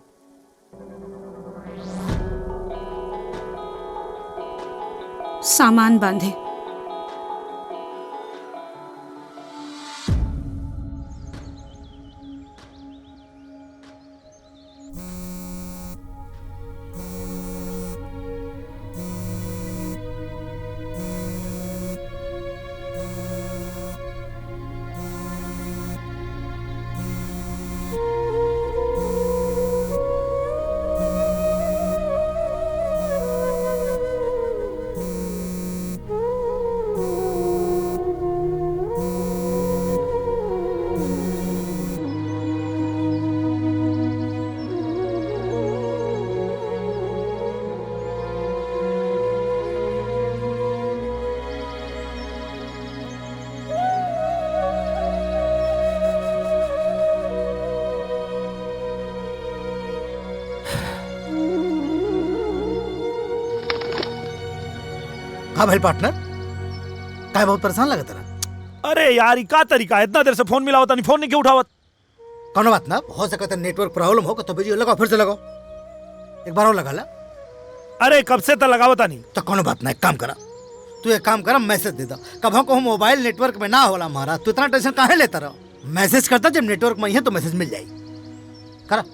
सामान बांधे। हाँ भाई पार्टनर, काय बहुत परेशान लगा तेरा? अरे यार का तरीका है, इतना देर से फोन मिला होता नहीं, फोन नहीं क्यों उठावत? कौन बात ना, हो सकता है नेटवर्क प्रॉब्लम हो तो बिजी लगाओ, फिर से लगाओ, एक बार और लगा ला। अरे कब से तो लगावता नहीं। तो कौन बात ना, एक काम करा, तू एक काम करा, मैसेज दे दा। कब को मोबाइल नेटवर्क में ना होला हमारा, तू इतना टेंशन काहे लेता रहो? मैसेज करता, जब नेटवर्क में ही है तो मैसेज मिल जाएगी। करा।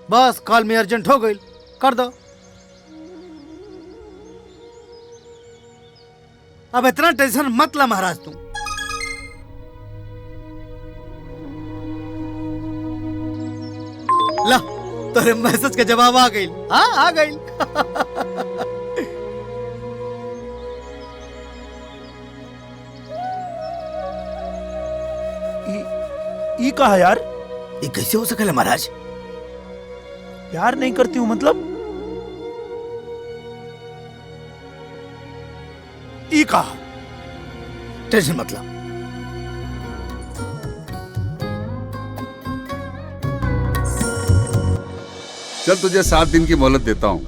बस कॉल में अर्जेंट हो गई, कर दो। अब इतना टेंशन मत ला महाराज तू। ला तेरे मैसेज का जवाब आ गई। हाँ आ गई। ये कहा यार? ये कैसे हो सकेला महाराज? प्यार नहीं करती हूँ मतलब? ई कहा? टेंशन मत ला। चल तुझे 7 दिन की मोहलत देता हूँ,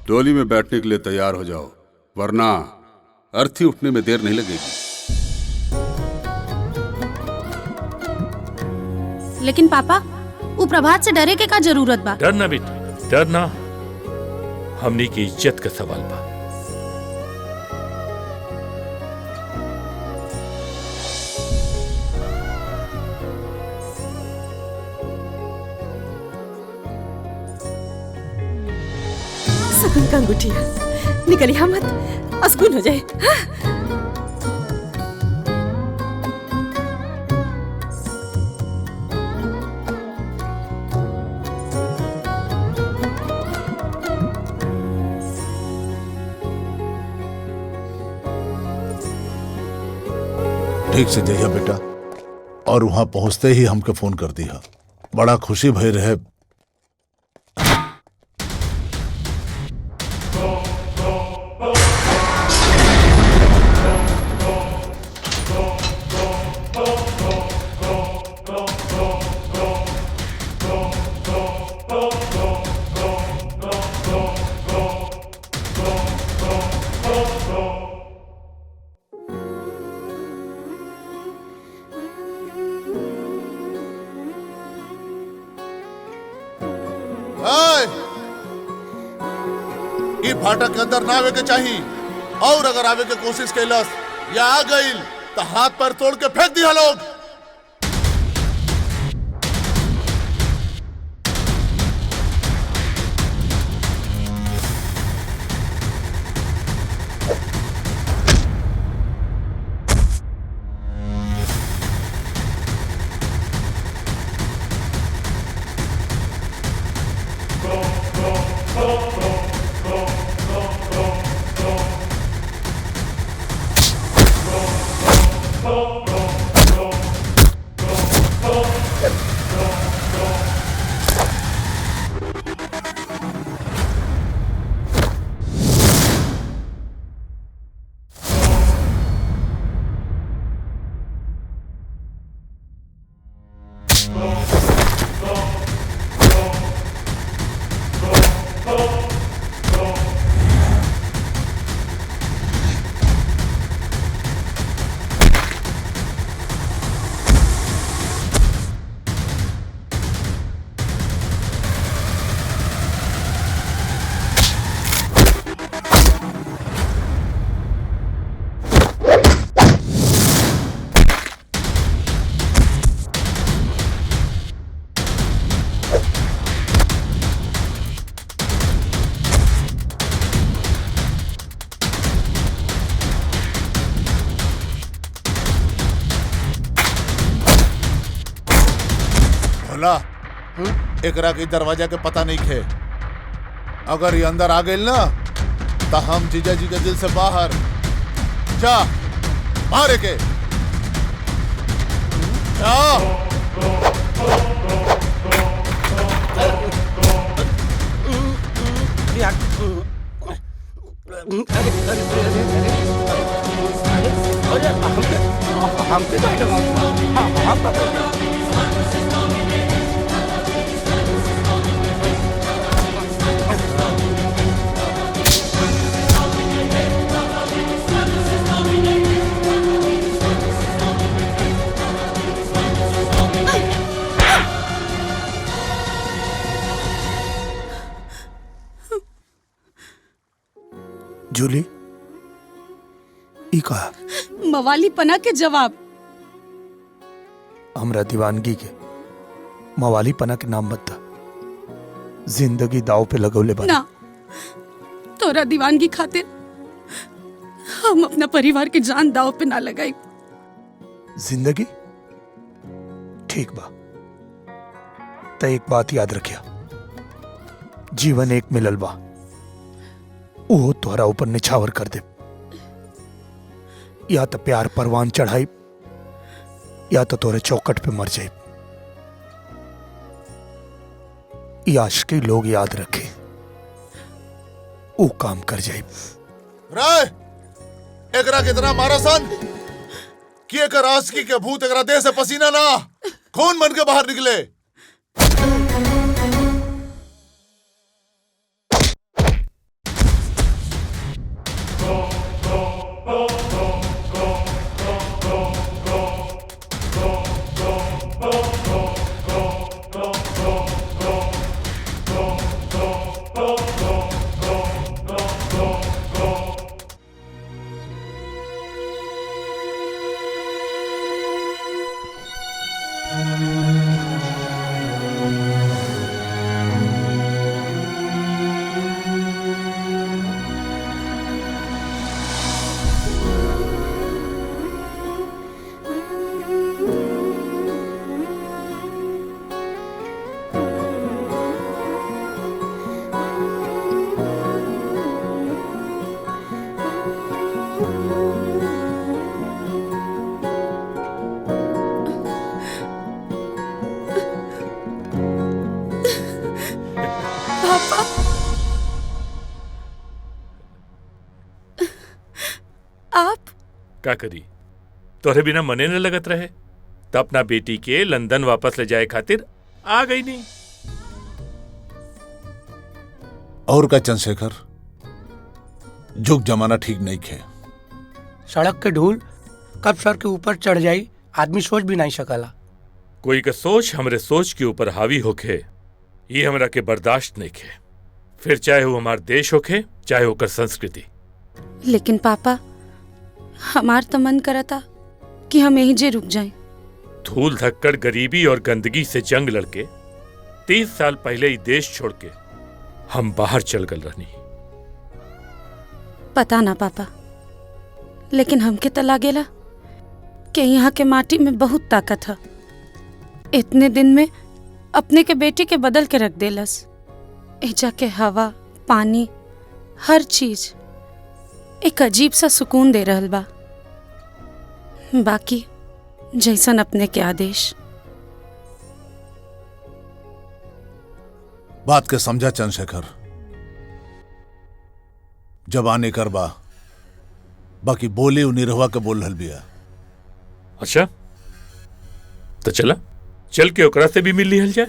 डोली में बैठने के लिए तैयार हो जाओ, वरना अर्थी उठने में देर नहीं लगेगी। लेकिन पापा, वो प्रभात से डरे के का जरूरत बा? डरना बेटा, डरना हमनी की इज्जत का सवाल बा। सगुन का अंगूठिया निकलिया मत, अस्कुन हो जाए। हाँ? ठीक से जइया बेटा, और वहां पहुंचते ही हमके फोन कर दिया। बड़ा खुशी भई रहे। फाटक के अंदर ना आवे के चाहिए, और अगर आवे के कोशिश कैलस या आ गई तो हाथ पैर तोड़ के फेंक दिया लोग। भला एकरा के दरवाजा के पता नहीं खे। अगर ये अंदर आ गई ना तो हम जीजा जी के दिल से बाहर जा मारे के जूली ई कहा मवाली पना के जवाब। हमरा दीवानगी के मवाली पना के नाम बता। जिंदगी दाव पे लगौले बा ना, तोरा दीवानगी खातिर हम अपना परिवार के जान दाव पे ना लगाई। जिंदगी ठीक बा, तो एक बात याद रखिया, जीवन एक मिलल बा, वो तोहरा ऊपर निछावर कर दे। या तो प्यार परवान चढ़ाई या तो तोरे चौकट पे मर जाए। आशिकी लोग याद रखे, वो काम कर जाए। राय एकरा कितना मारा सन कि एकर आशिकी के भूत एकरा देह से पसीना ना खून बन के बाहर निकले। का करी, तोहरे बिना मने न लगत रहे तो अपना बेटी के लंदन वापस ले जाए खातिर आ गई नहीं। और का चंद्रशेखर, जुग जमाना ठीक नहीं खे। सड़क के धूल कब सर के ऊपर चढ़ जाई आदमी सोच भी नहीं सकला। कोई का सोच हमरे सोच के ऊपर हावी होखे ये हमरा के बर्दाश्त नहीं खे, फिर चाहे वो हमार देश होखे चाहे होकर संस्कृति। लेकिन पापा हमार तो मन करता कि हम यहीं जे रुक जाएं। धूल धक्कड़ गरीबी और गंदगी से जंग लड़के 30 साल पहले ही देश छोड़ के हम बाहर चल गल रहनी। पता ना पापा, लेकिन हमके तो लागेला कि यहाँ के माटी में बहुत ताकत है। इतने दिन में अपने के बेटी के बदल के रख देलस। एजा के हवा पानी हर चीज एक अजीब सा सुकून दे रहल बा। बाकी जैसन अपने के आदेश। बात के समझा चंद्रशेखर, जबाने कर बा, बाकी बोले उ निरहुआ के बोल रहल बिया। अच्छा तो चला चल के ओकरा से भी मिल लिहल जाए,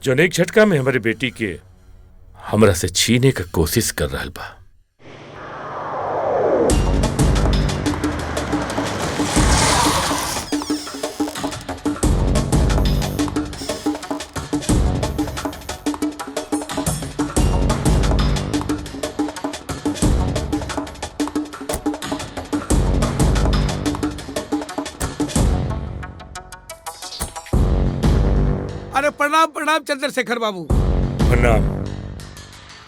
जो एक झटका में हमारे बेटी के हमरा से छीने का कोशिश कर रहल बा। अरे प्रणाम प्रणाम चंद्रशेखर बाबू। प्रणाम।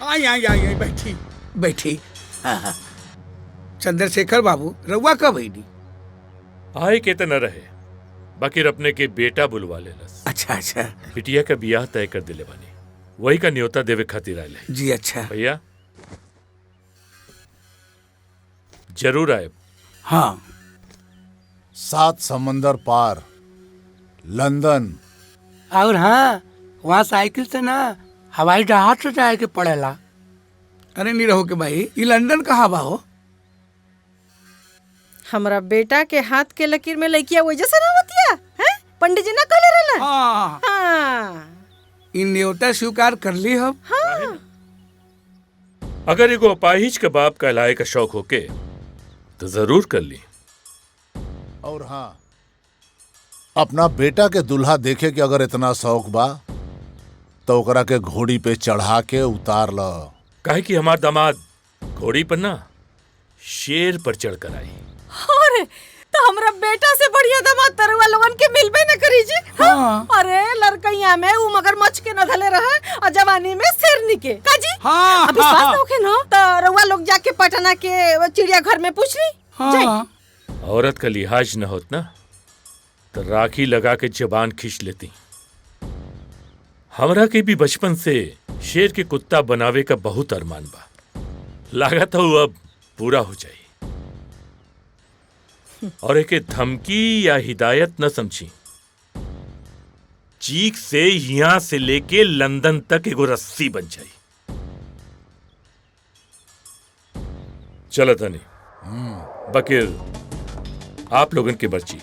आई आई आई आई बैठी बैठी। हाँ। चंद्रशेखर बाबू रउआ कब आईनी? आए के तो न रहे, बाकी अपने के बेटा बुलवा लेलस। अच्छा अच्छा। बिटिया का बियाह तय कर दिले बानी, वही का न्योता देवे खातिर आए। जी अच्छा भैया जरूर आए। हाँ। 7 समंदर पार लंदन। और हाँ, वहाँ साइकिल से ना हवाई जहाज से जाए के पड़ेला। अरे नहीं रहो के भाई, ये लंदन कहाँ बा हो? हमारा बेटा के हाथ के लकीर में लड़किया वजह से ना होतिया है? पंडित जी ना कहले रहला। हाँ। हाँ। इन न्योता स्वीकार कर ली हम। हाँ। अगर एगो अपाहिज के बाप कहलाए का शौक होके तो जरूर कर ली। और हाँ, अपना बेटा के दुल्हा देखे के अगर इतना शौक बा तो ओकरा के घोड़ी पे चढ़ा के उतार ल। काहे कि हमार दामाद घोड़ी पर ना शेर पर चढ़ कर आई। अरे तो हमरा बेटा से बढ़िया दामाद तरुआ लोगन के मिलबे न करी जी। हाँ। अरे लड़कइया में उ मगरमच्छ के न धले रहे और जवानी में शेरनी के काजी। हाँ। अभी विश्वास होखे न तो रउआ लोग जाके पटना के चिड़ियाघर में पूछ ली। हाँ। औरत का लिहाज न होत ना तो राखी लगा के जबान खींच लेती। हमरा के भी बचपन से शेर के कुत्ता बनावे का बहुत अरमान बा, लागत हो अब पूरा हो जाए। और एक धमकी या हिदायत न समझी, चीख से यहां से लेके लंदन तक एगो रस्सी बन जाई। चलो तनी बकीर आप लोगन की मर्जी,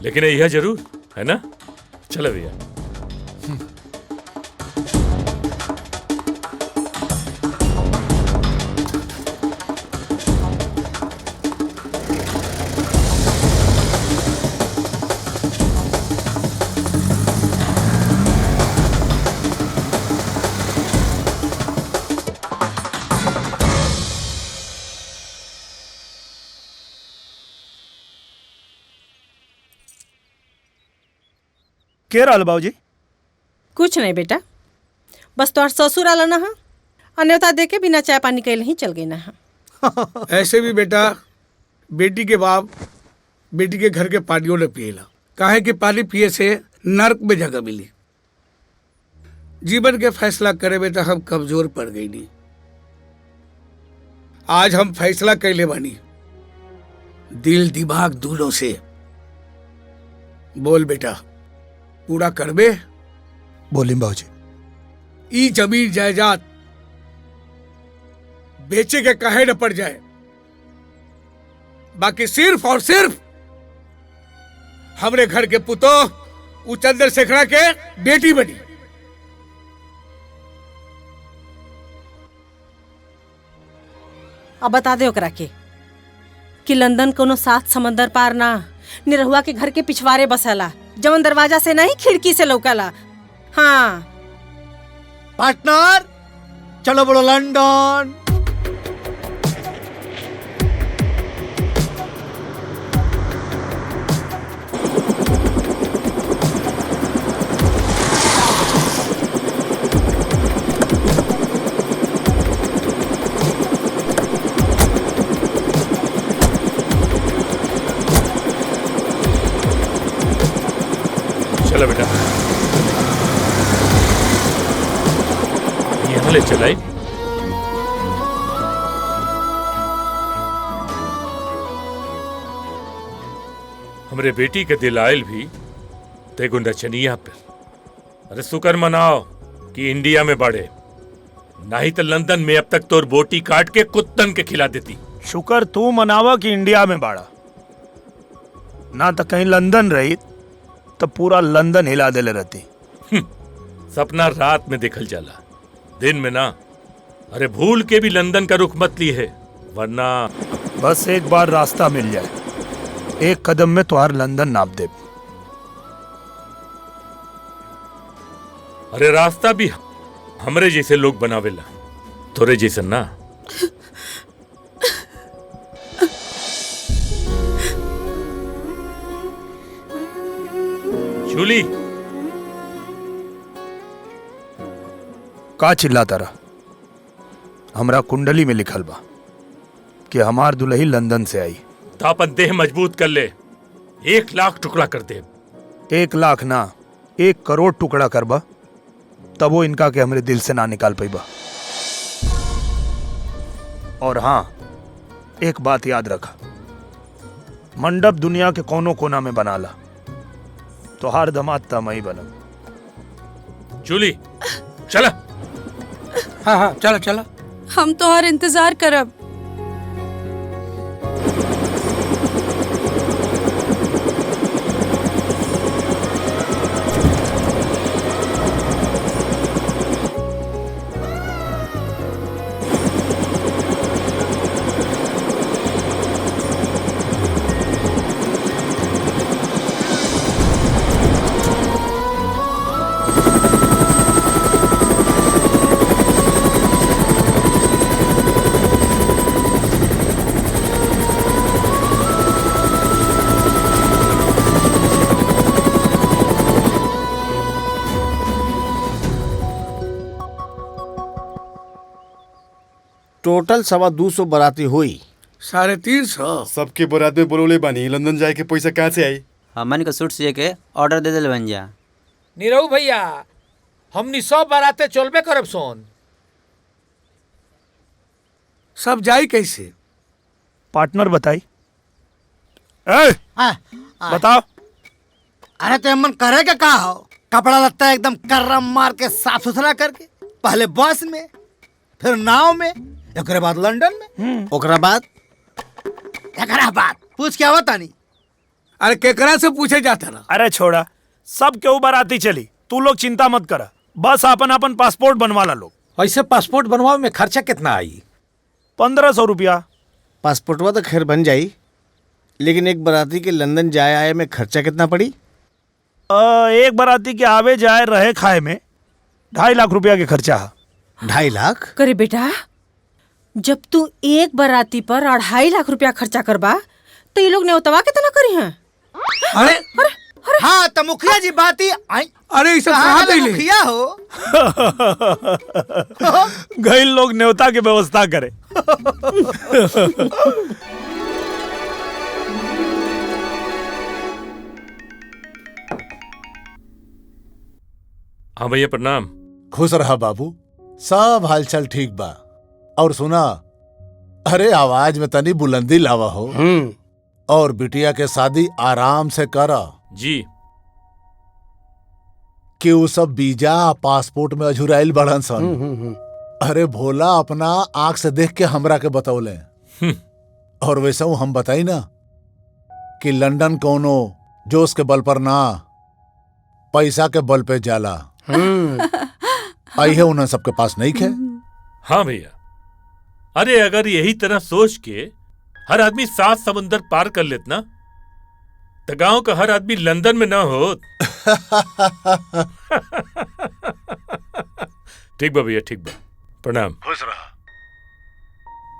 लेकिन यह जरूर है ना। चलो भैया। के रहल बाबूजी? कुछ नहीं बेटा, बस तोहर ससुर आला ना अन्यथा दे के बिना चाय पानी कैले ही चल गई ना। ऐसे भी बेटा बेटी के बाप बेटी के घर के पानियों न पिएला, काहे कि पानी पिए से नर्क में जगह मिली। जीवन के फैसला करे में तो हम कमजोर पड़ गई नहीं। आज हम फैसला कैले बानी दिल दिमाग दोनों से। बोल बेटा, पूरा करबे? बोली बाबूजी। ई जमीन जायदाद बेचे के कहे न पड़ जाए, बाकी सिर्फ और सिर्फ हमरे घर के पुतो उ चंद्रशेखरा के बेटी बनी। अब बता दे ओकरा के कि लंदन कोनो 7 समंदर पार ना निरहुआ के घर के पिछवाड़े बसला, जवन दरवाजा से नहीं खिड़की से लौकला। हाँ पार्टनर चलो बोलो लंदन। चलो बेटा, यहाँ ले चलाई। हमरे बेटी के दिल आयल भी तेगो नचनिया पर। अरे शुक्र मनाओ कि इंडिया में बढ़े, नहीं तो लंदन में अब तक तोर बोटी काट के कुत्तन के खिला देती। शुक्र तू मनावा कि इंडिया में बाड़ा, ना तो कहीं लंदन रही तो पूरा लंदन हिला देले रहती। सपना रात में देखल जाला, दिन में ना। अरे भूल के भी लंदन का रुख मत ली है, वरना बस एक बार रास्ता मिल जाए, एक कदम में तुहार लंदन नाप दे। अरे रास्ता भी हमरे जैसे लोग बनावेला, तोरे जैसे ना। जूली, का चिल्लाता रहा? हमरा कुंडली में लिखल बा कि हमार दुल्ही लंदन से आई। तो अपन देह मजबूत कर ले, 1 लाख टुकड़ा कर दे। 1 लाख ना 1 करोड़ टुकड़ा करबा तब वो इनका के हमरे दिल से ना निकाल पाइबा। और हाँ, एक बात याद रखा, मंडप दुनिया के कोनो कोना में बनाला तो हर दमाद तमई बनब। जूली चला। हाँ हाँ चलो चलो। हम तो हर इंतजार करब। टोटल 250 बराती हुई। 350 सबके बरात में बोलोले बानी, लंदन जाए के पैसा कहाँ से आई? हमन के सूट सिए के ऑर्डर दे दिल बन जा। नीरव भैया हमनी सब बाराते चलबे करब सोन। सब जाई कैसे? पार्टनर बताई। बताओ। अरे तो मन करे के का हो, कपड़ा लत्ता एकदम कर्रम मार के साफ सुथरा करके पहले बस में फिर नाव में एकरे बाद लंदन में ओकरा बाद पूछ क्या होता नहीं। अरे केकरा से पूछे जाता ना। अरे छोड़ा, सब के ऊपर आती चली, तू लोग चिंता मत करा, बस अपन अपन पासपोर्ट बनवा ला लोग। ऐसे पासपोर्ट बनवावे में खर्चा कितना आई? 1500 रुपया। पासपोर्टवा तो खैर बन जाई, लेकिन एक बराती के लंदन जाए आए में खर्चा कितना पड़ी? एक बराती के आवे जाए रहे खाए में 2.5 लाख रुपया के खर्चा है। 2.5 लाख? करे बेटा, जब तू एक बराती पर 2.5 लाख रुपया खर्चा करबा तो ये लोग न्योतवा कितना करी हैं? अरे हाँ तो मुखिया जी बात ही अरे सब कहाँ गई मुखिया हो गई लोग न्योता की व्यवस्था करे। हाँ भैया प्रणाम। खुश रहा बाबू, सब हालचाल ठीक बा। और सुना, अरे आवाज में तनी बुलंदी लावा हो। और बिटिया के शादी आराम से करा जी। कि वो सब वीजा पासपोर्ट में अझुराइल बढ़न सन। अरे भोला अपना आंख से देख के हमरा के बतौले। और वैसा हम बताई ना कि लंदन कोनो जोश के बल पर ना, पैसा के बल पे जाला। आई है उन्हें सबके पास नहीं खे। हाँ भैया, अरे अगर यही तरह सोच के हर आदमी 7 समुंदर पार कर लेता ना, तो गांव का हर आदमी लंदन में ना हो। ठीक बा भैया, ठीक बा, प्रणाम। खुश रहा।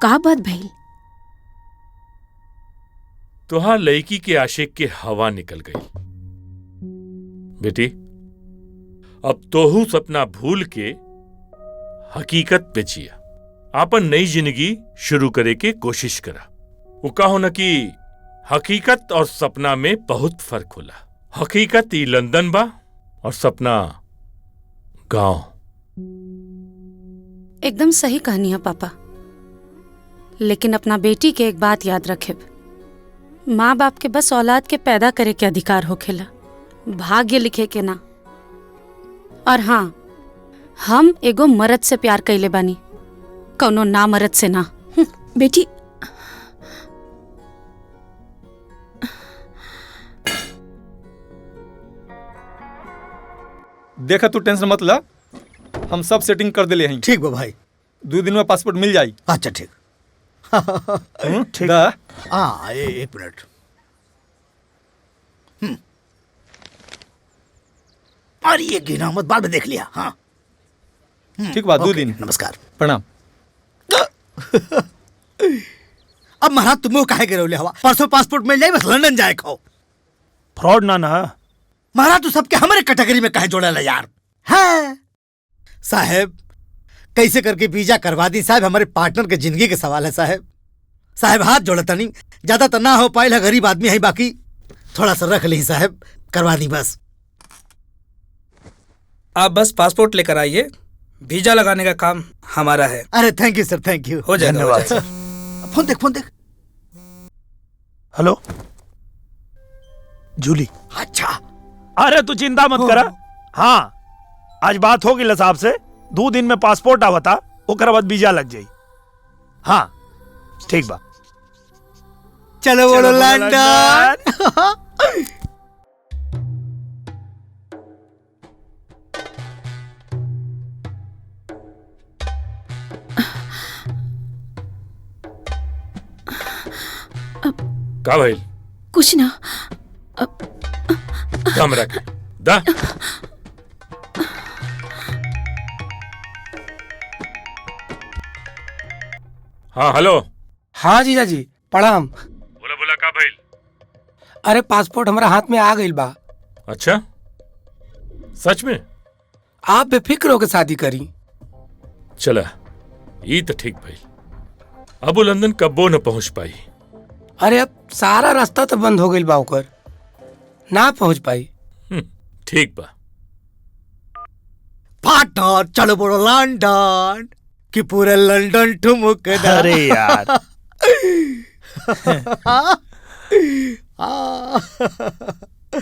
का बात भइल? तुहार लड़की के आशिक के हवा निकल गई। बेटी, अब तोहू सपना भूल के हकीकत पे जिया, आपन नई जिंदगी शुरू करे के कोशिश करा। वो कहो न कि हकीकत और सपना में बहुत फर्क होला। हकीकत ही लंदन बा और सपना गांव। एकदम सही कहानी है पापा, लेकिन अपना बेटी के एक बात याद रखे, माँ बाप के बस औलाद के पैदा करे के अधिकार होखेला, भाग्य लिखे के ना। और हाँ, हम एगो मर्द से प्यार कैले बानी, कौनो ना मर्द से ना। बेटी, देखा तू टेंशन मत ला, हम सब सेटिंग कर दिले हैं। ठीक बा भाई, 2 दिन में पासपोर्ट मिल जाई। अच्छा ठीक। ठीक। हाँ, एक मिनट। और ये गिना मत, बाद में देख लिया। हाँ ठीक बात। 2 दिन। नमस्कार, प्रणाम। अब महाराज तुम्हें काहे गिरौले हवा? परसों पासपोर्ट मिल जाए, बस लंदन जाए खाओ। फ्रॉड ना ना महाराज, तू सबके हमारे कैटेगरी में काहे जोड़ा यार? हाँ साहब, कैसे करके वीजा करवा दी साहब, हमारे पार्टनर के जिंदगी के सवाल है साहब। साहब हाथ जोड़ता नहीं, ज्यादा तो ना हो पाए, गरीब आदमी है, बाकी थोड़ा सा रख ली साहब, करवा दी बस। आप बस पासपोर्ट लेकर आइए, वीजा लगाने का काम हमारा है। अरे thank you sir, thank you. हो जाएगा, धन्यवाद हो जाएगा। फोन देख, फोन देख। Hello Julie. अच्छा, अरे तू चिंता मत कर। हाँ, आज बात होगी साहब से, 2 दिन में पासपोर्ट आवता, ओकर बाद वीजा लग जाई। हाँ ठीक बा। चलो बोलो लंदन। का भाई? कुछ ना। दम रख दा। हाँ हेलो। हाँ जीजा जी प्रणाम। बोला बोला का भाई? अरे पासपोर्ट हमारा हाथ में आ गई बा। अच्छा सच में? आप बेफिक्र होकर शादी करी। चला ये तो ठीक भाई। अब वो लंदन कब्बो न पहुंच पाई। अरे अब सारा रास्ता तो बंद हो गई बा, ओकर ना पहुंच पाई। ठीक बा। पार्टनर चलो बोलो लंदन कि पूरे लंदन ठुमक। अरे यार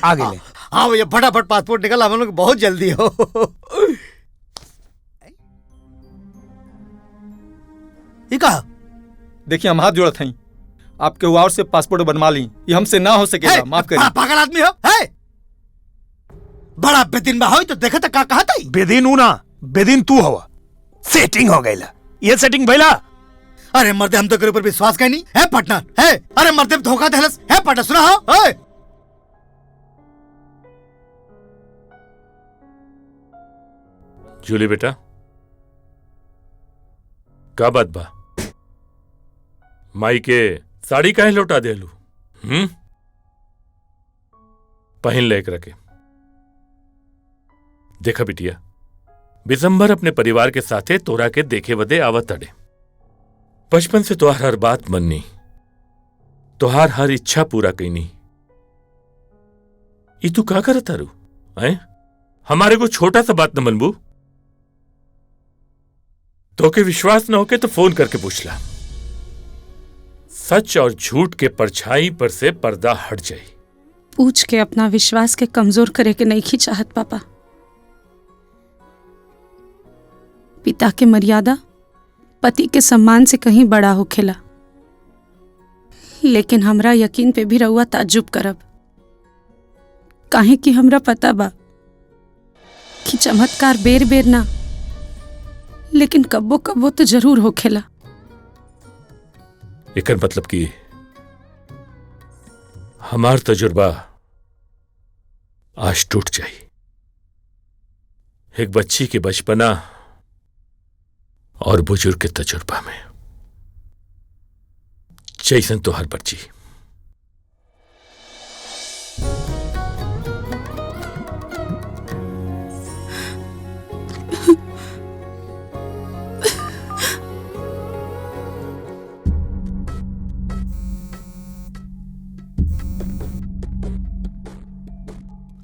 आ गए। हाँ भैया फटाफट पासपोर्ट निकल, हम लोग बहुत जल्दी हो। ये कहा? देखिए हम हाथ जोड़त हई, आपके हुआ से पासपोर्ट बनवा ली, ये हमसे ना हो सकेगा, माफ करिए। पागल आदमी हो है? बड़ा बेदिन में हो तो देखा था का कहा था? बेदिन हूं ना, बेदिन तू हवा। सेटिंग हो गई। ये सेटिंग भैला। अरे मर्दे हम तो तेरे ऊपर विश्वास का नहीं है पार्टनर है। अरे मर्दे धोखा दहलस है पार्टनर, सुना हो है? जूली बेटा का बात बा? माई के साड़ी काहे लौटा देलू? पहन ले एक रखे। देखा बिटिया, बिजंबर अपने परिवार के साथे तोरा के देखे वदे आवत अड़े। बचपन से तोहार हर बात मननी, तोहार हर इच्छा पूरा कईनी। ई तू का करत तारू? हमारे को छोटा सा बात न मनबू? तो के विश्वास न होके तो फोन करके पूछ ला। सच और झूठ के परछाई पर से पर्दा हट जाए। पूछ के अपना विश्वास के कमजोर करे के नहीं चाहत पापा। पिता के मर्यादा पति के सम्मान से कहीं बड़ा होखेला, लेकिन हमरा यकीन पे भी रहुआ ताज्जुब करब, काहे कि हमरा पता बा कि चमत्कार बेर बेर ना लेकिन कब्बो कब्बो तो जरूर होखेला। एकर मतलब कि हमार तजुर्बा आज टूट जाई। एक बच्ची के बचपना और बुजुर्ग के तजुर्बा में जैसन तो हर बच्ची।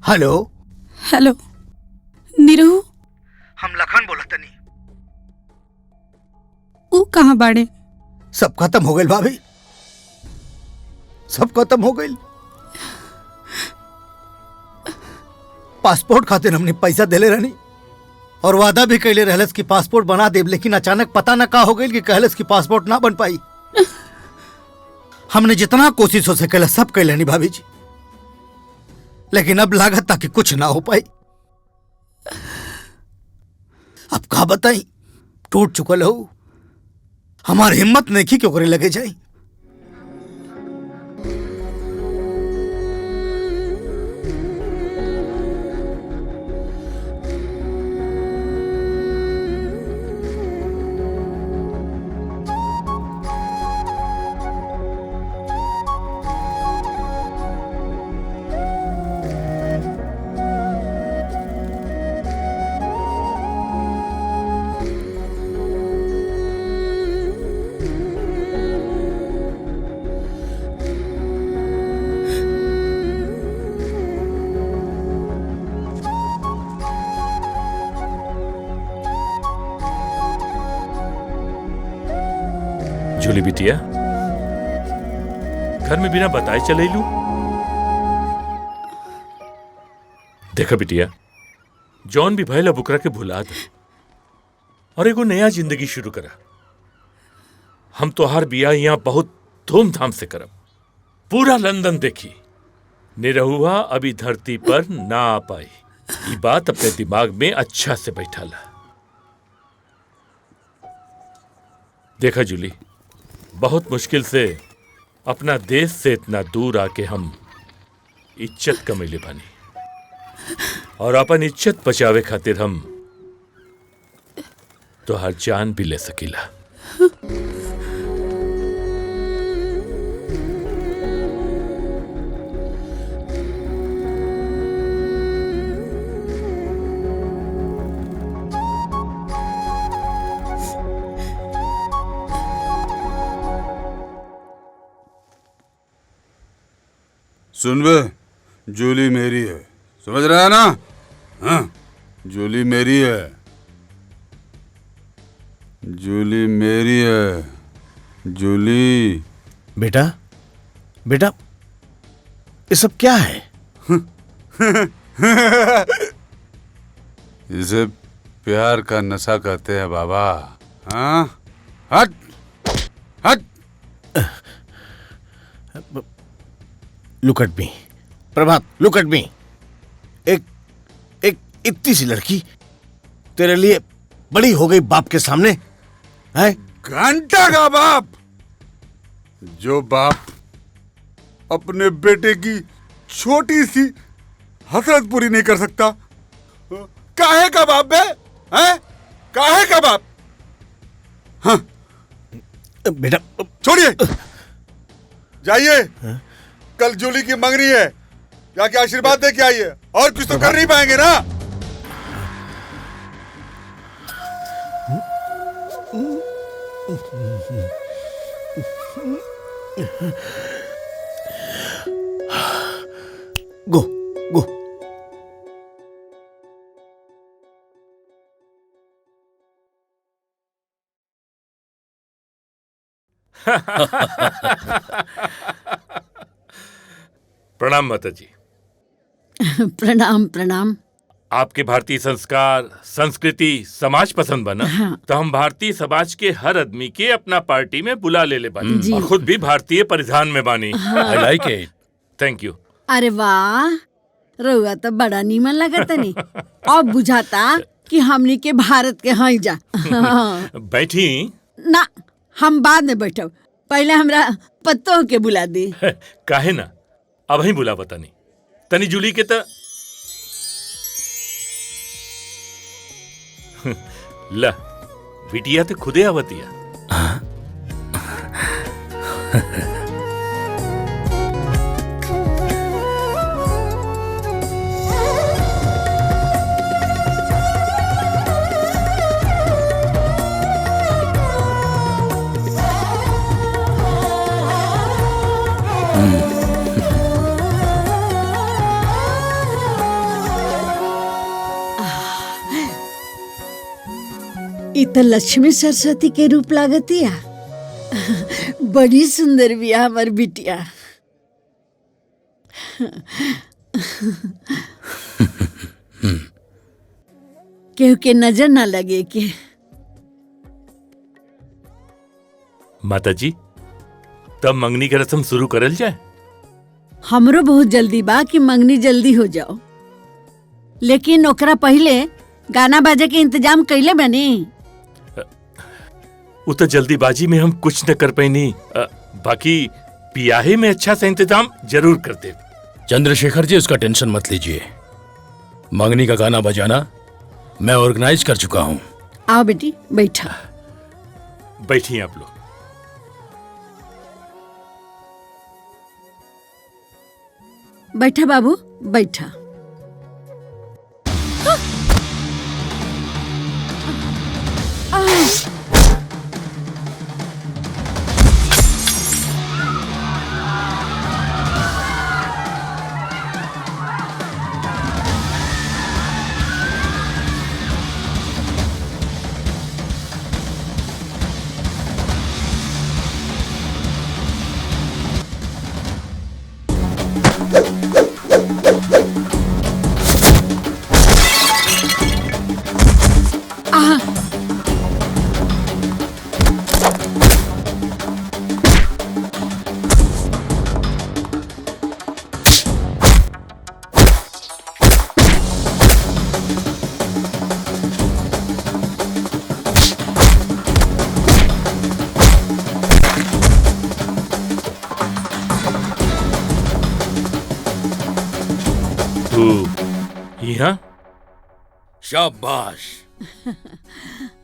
हेलो हेलो नीरू, हम लखन बोला तनी। ऊ कहाँ बाड़े? सब खत्म हो गई भाभी, सब खत्म हो गई। पासपोर्ट खातिर हमने पैसा देले रहनी और वादा भी कैले रहलस कि पासपोर्ट बना देब, लेकिन अचानक पता न का हो गई कि कहलस कि पासपोर्ट ना बन पाई। हमने जितना कोशिश हो सके सब कैले नहीं भाभी जी, लेकिन अब लागत ताकि कुछ ना हो पाई। अब का बताई, टूट चुकल हो। हमार हिम्मत नहीं की क्यों करे लगे जाई। जूली बिटिया, घर में बिना बताए चले लू। देखा बिटिया, जॉन भी भैला बुकरा के भुला दे और एगो नया जिंदगी शुरू करा। हम तो हर बिया यहाँ बहुत धूमधाम से करब। पूरा लंदन देखी, निरहुआ अभी धरती पर ना आ पाई। ये बात अपने दिमाग में अच्छा से बैठा ला। देखा जूली, बहुत मुश्किल से अपना देश से इतना दूर आके हम इज्जत कमैले बानी, और अपन इज्जत बचावे खातिर हम तो हर जान भी ले सकीला। सुन बे, जूली मेरी है, समझ रहा है ना? हाँ, जूली मेरी है, जूली मेरी है, जूली। बेटा, बेटा, ये सब क्या है? इसे प्यार का नशा कहते हैं बाबा। हाँ, हट हट। Look at me Prabhat, look at me. एक इतनी सी लड़की तेरे लिए बड़ी हो गई बाप के सामने है? घंटा का बाप, जो बाप अपने बेटे की छोटी सी हसरत पूरी नहीं कर सकता, काहे का बाप बे? हैं? काहे का बाप? हाँ बेटा छोड़िए, जाइए, कल जूली की मंगनी है, जाके आशीर्वाद दे के आइए। और कुछ तो कर नहीं पाएंगे ना? गो गो। प्रणाम माता जी। प्रणाम प्रणाम। आपके भारतीय संस्कार, संस्कृति, समाज पसंद बना। हाँ। तो हम भारतीय समाज के हर आदमी के अपना पार्टी में बुला ले बानी, जी। और खुद भी भारतीय परिधान में बानी। हाँ। I like it। Thank you. अरे वाह, रउआ तो बड़ा नीमन लगता नहीं। अब बुझाता कि हमनी के भारत के हैं जा। हाँ। बैठी ना, हम बाद में बैठब, पहले हमरा पत्तों के बुला दी। काहे ना, अब ही बुला बतानी। तनी जूली के त ला, बिटिया तो खुदे आवतिया। इत लक्ष्मी सरस्वती के रूप लागतिया। बड़ी सुंदर बिया हमार बिटिया। केहू के नजर ना लगे के। माता जी, तब मंगनी की रस्म शुरू करल जाए। हमरो बहुत जल्दी बा कि मंगनी जल्दी हो जाओ, लेकिन ओकरा पहले गाना बाजे के इंतजाम कैले बनी। वो तो जल्दीबाजी में हम कुछ न कर पैनी, बाकी पियाहे में अच्छा सा इंतजाम जरूर कर दे। चंद्रशेखर जी, उसका टेंशन मत लीजिए। मंगनी का गाना बजाना मैं ऑर्गेनाइज कर चुका हूँ। आओ बेटी, बैठा। बैठिए आप लोग। बैठा बाबू, बैठा। तू यहाँ? शाबाश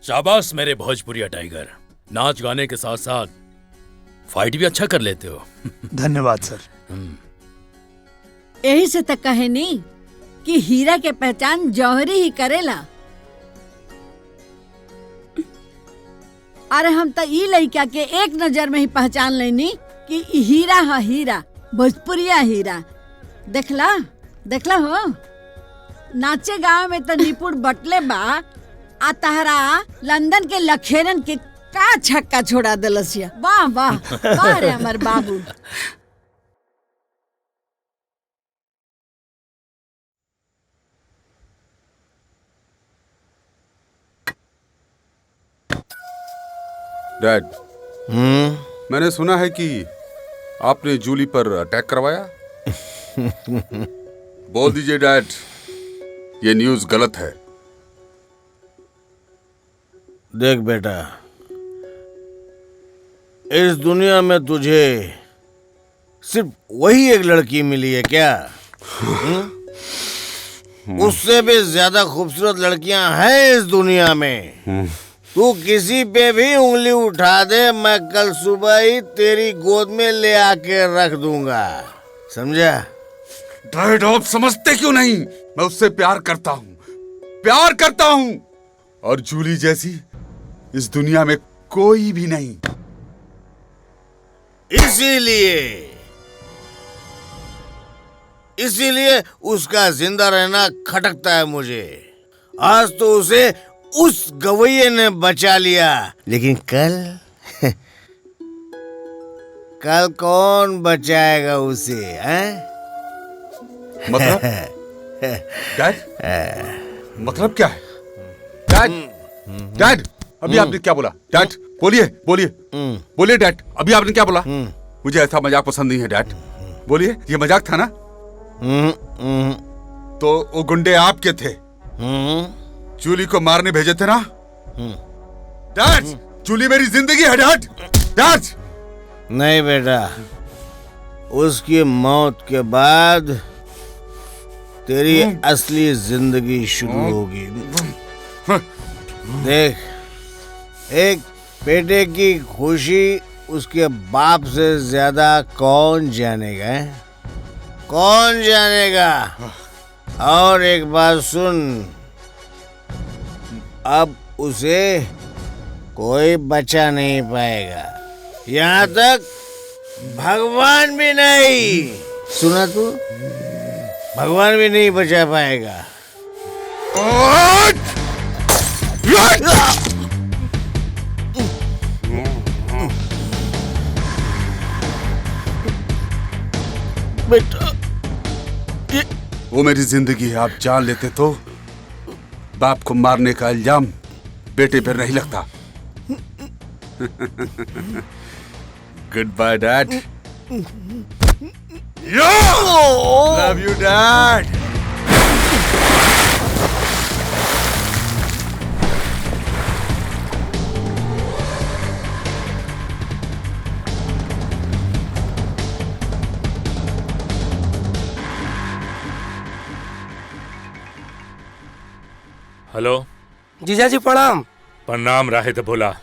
शाबाश मेरे भोजपुरिया टाइगर। नाच गाने के साथ साथ फाइट भी अच्छा कर लेते हो। धन्यवाद सर। यही से तक कहे नहीं कि हीरा के पहचान जौहरी ही करेला। अरे हम तो ई लड़का के एक नजर में ही पहचान लेनी कि ई हीरा है, हीरा भोजपुरिया हीरा। देखला देखला हो, नाचे गाँव में तो निपुण बटले बा, आ तहरा लंदन के लखेरन के का छक्का छोड़ा दिलसिया। वाह वाह वाह रे हमार बाबू। डैड, मैंने सुना है कि आपने जूली पर अटैक करवाया। बोल दीजिए डैड, ये न्यूज़ गलत है। देख बेटा, इस दुनिया में तुझे सिर्फ वही एक लड़की मिली है क्या? उससे भी ज्यादा खूबसूरत लड़कियां हैं इस दुनिया में। तू किसी पे भी उंगली उठा दे, मैं कल सुबह ही तेरी गोद में ले आके रख दूंगा, समझा? डैड, आप समझते क्यों नहीं? मैं उससे प्यार करता हूँ, और जूली जैसी इस दुनिया में कोई भी नहीं। इसीलिए उसका जिंदा रहना खटकता है मुझे। आज तो उसे उस गवैये ने बचा लिया, लेकिन कल कौन बचाएगा उसे, हैं? मतलब? डैड, मतलब क्या है? डैड, अभी आपने क्या बोला? डैड, बोलिए डैड, अभी आपने क्या बोला? मुझे ऐसा मजाक पसंद नहीं है डैड, बोलिए। ये मजाक था ना? तो वो गुंडे आपके थे, जूली को मारने भेजे थे ना? डैड, जूली मेरी जिंदगी है डैड। डैड, नहीं बेटा, उसकी मौत के बाद तेरी असली जिंदगी शुरू होगी। देख, एक बेटे की खुशी उसके बाप से ज्यादा कौन जानेगा? कौन जानेगा? और एक बात सुन, अब उसे कोई बचा नहीं पाएगा, यहाँ तक भगवान भी नहीं। सुना तू? भगवान भी नहीं बचा पाएगा। बेटा, वो मेरी जिंदगी है, आप जान लेते तो बाप को मारने का इल्जाम बेटे पर नहीं लगता। Good bye dad. Love you dad. Hello जीजा जी प्रणाम। प्रणाम राहे तो बोला।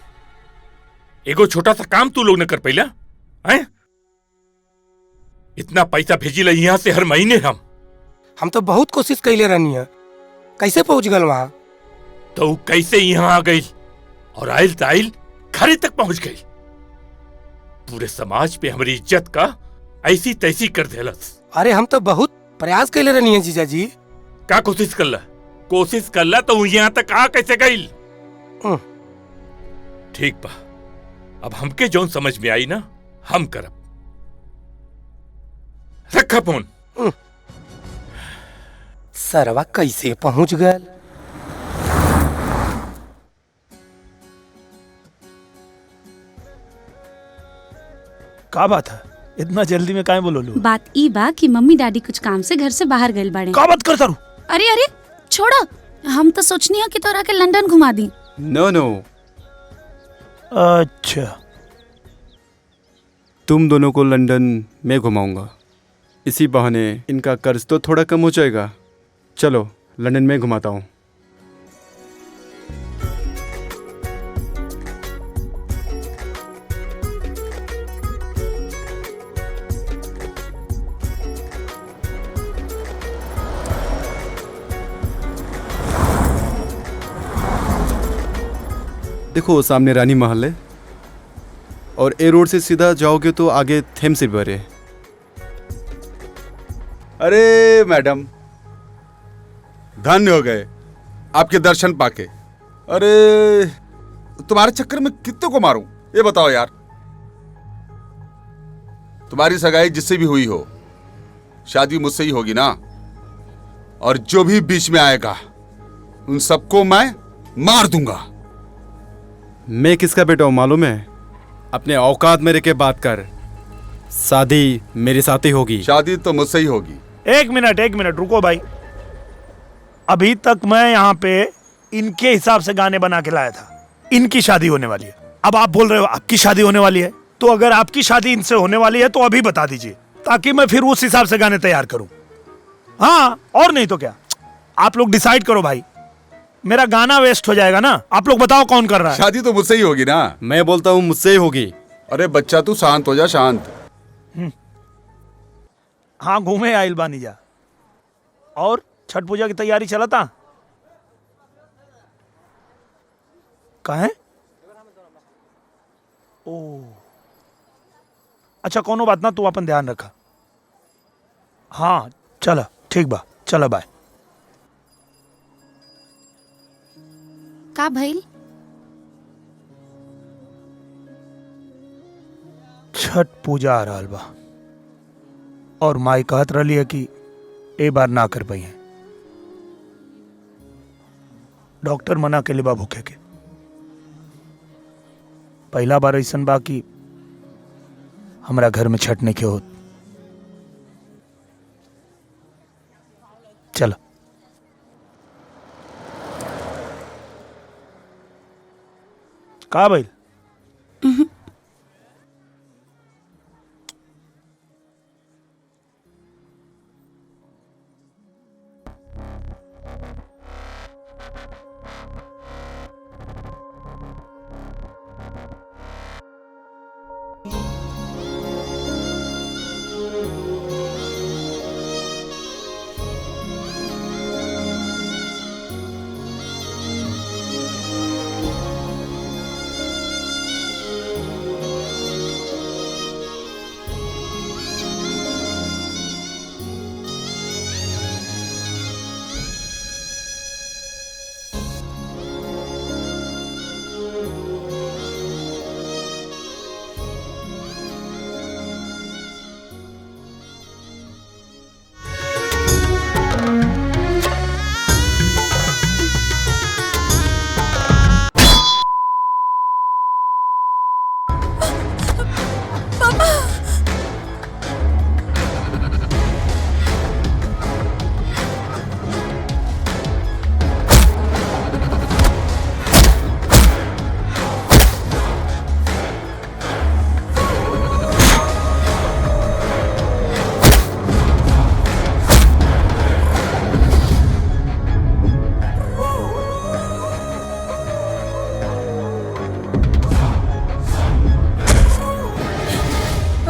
एगो छोटा सा काम तू लोग न कर पैला हैं? इतना पैसा भेजी ला यहाँ से हर महीने हम तो बहुत कोशिश कैले रहनी है, कैसे पहुंच गल वहाँ? तो कैसे यहाँ आ गई और आइल ताइल घरे तक पहुंच गई। पूरे समाज पे हमारी इज्जत का ऐसी तैसी कर देलस। अरे हम तो बहुत प्रयास कैले रहनी है जीजा जी। का कोशिश कर ला तो यहाँ तक आ कैसे गई? ठीक बा, अब हमके जौन समझ में आई ना हम करब। रखा फोन। सरवा कैसे पहुंच गए? का बात है, इतना जल्दी में काहे बोलो? बात ई बा कि मम्मी डैडी कुछ काम से घर से बाहर गए बाड़े। का बात करता रू? अरे छोड़ो, हम तो सोचनी है कि तोरा के लंदन घुमा दी। नो अच्छा, तुम दोनों को लंदन में घुमाऊंगा, इसी बहाने इनका कर्ज तो थोड़ा कम हो जाएगा। चलो लंदन में घुमाता हूँ। देखो सामने रानी महल है और ए रोड से सीधा जाओगे तो आगे थेम्स रिवर है। अरे मैडम, धन्य हो गए आपके दर्शन पाके। अरे तुम्हारे चक्कर में कितने को मारूं ये बताओ यार। तुम्हारी सगाई जिससे भी हुई हो, शादी मुझसे ही होगी ना। और जो भी बीच में आएगा उन सबको मैं मार दूंगा। मैं किसका बेटा हूँ मालूम है? अपने औकात में रह के बात कर। शादी मेरे साथ ही होगी। शादी तो मुझसे ही होगी। एक मिनट रुको भाई। अभी तक मैं यहाँ पे इनके हिसाब से गाने बना के लाया था। इनकी शादी होने वाली है, अब आप बोल रहे हो आपकी शादी होने वाली है। तो अगर आपकी शादी इनसे होने वाली है तो अभी बता दीजिए, ताकि मैं फिर उस हिसाब से गाने तैयार करूं। हाँ, और नहीं तो क्या। आप लोग डिसाइड करो भाई, मेरा गाना वेस्ट हो जाएगा ना। आप लोग बताओ कौन कर रहा है। शादी तो मुझसे ही होगी ना। मैं बोलता हूँ मुझसे ही होगी। अरे बच्चा तू शांत हो जा, शांत। हाँ, घूमे आइल बानी जा। और छठ पूजा की तैयारी चला था कहाँ है? ओ अच्छा, कोनो बात ना, तू अपन ध्यान रखा। हाँ चला, ठीक बा, चला बाय। का भइल? छठ पूजा आ रहा बा और माई कहत रही है कि ए बार ना कर पाई है। डॉक्टर मना के लिए बा भूखे के। पहला बार ऐसन बा कि हमारा घर में छठ नहीं के होत। चलो का भाई?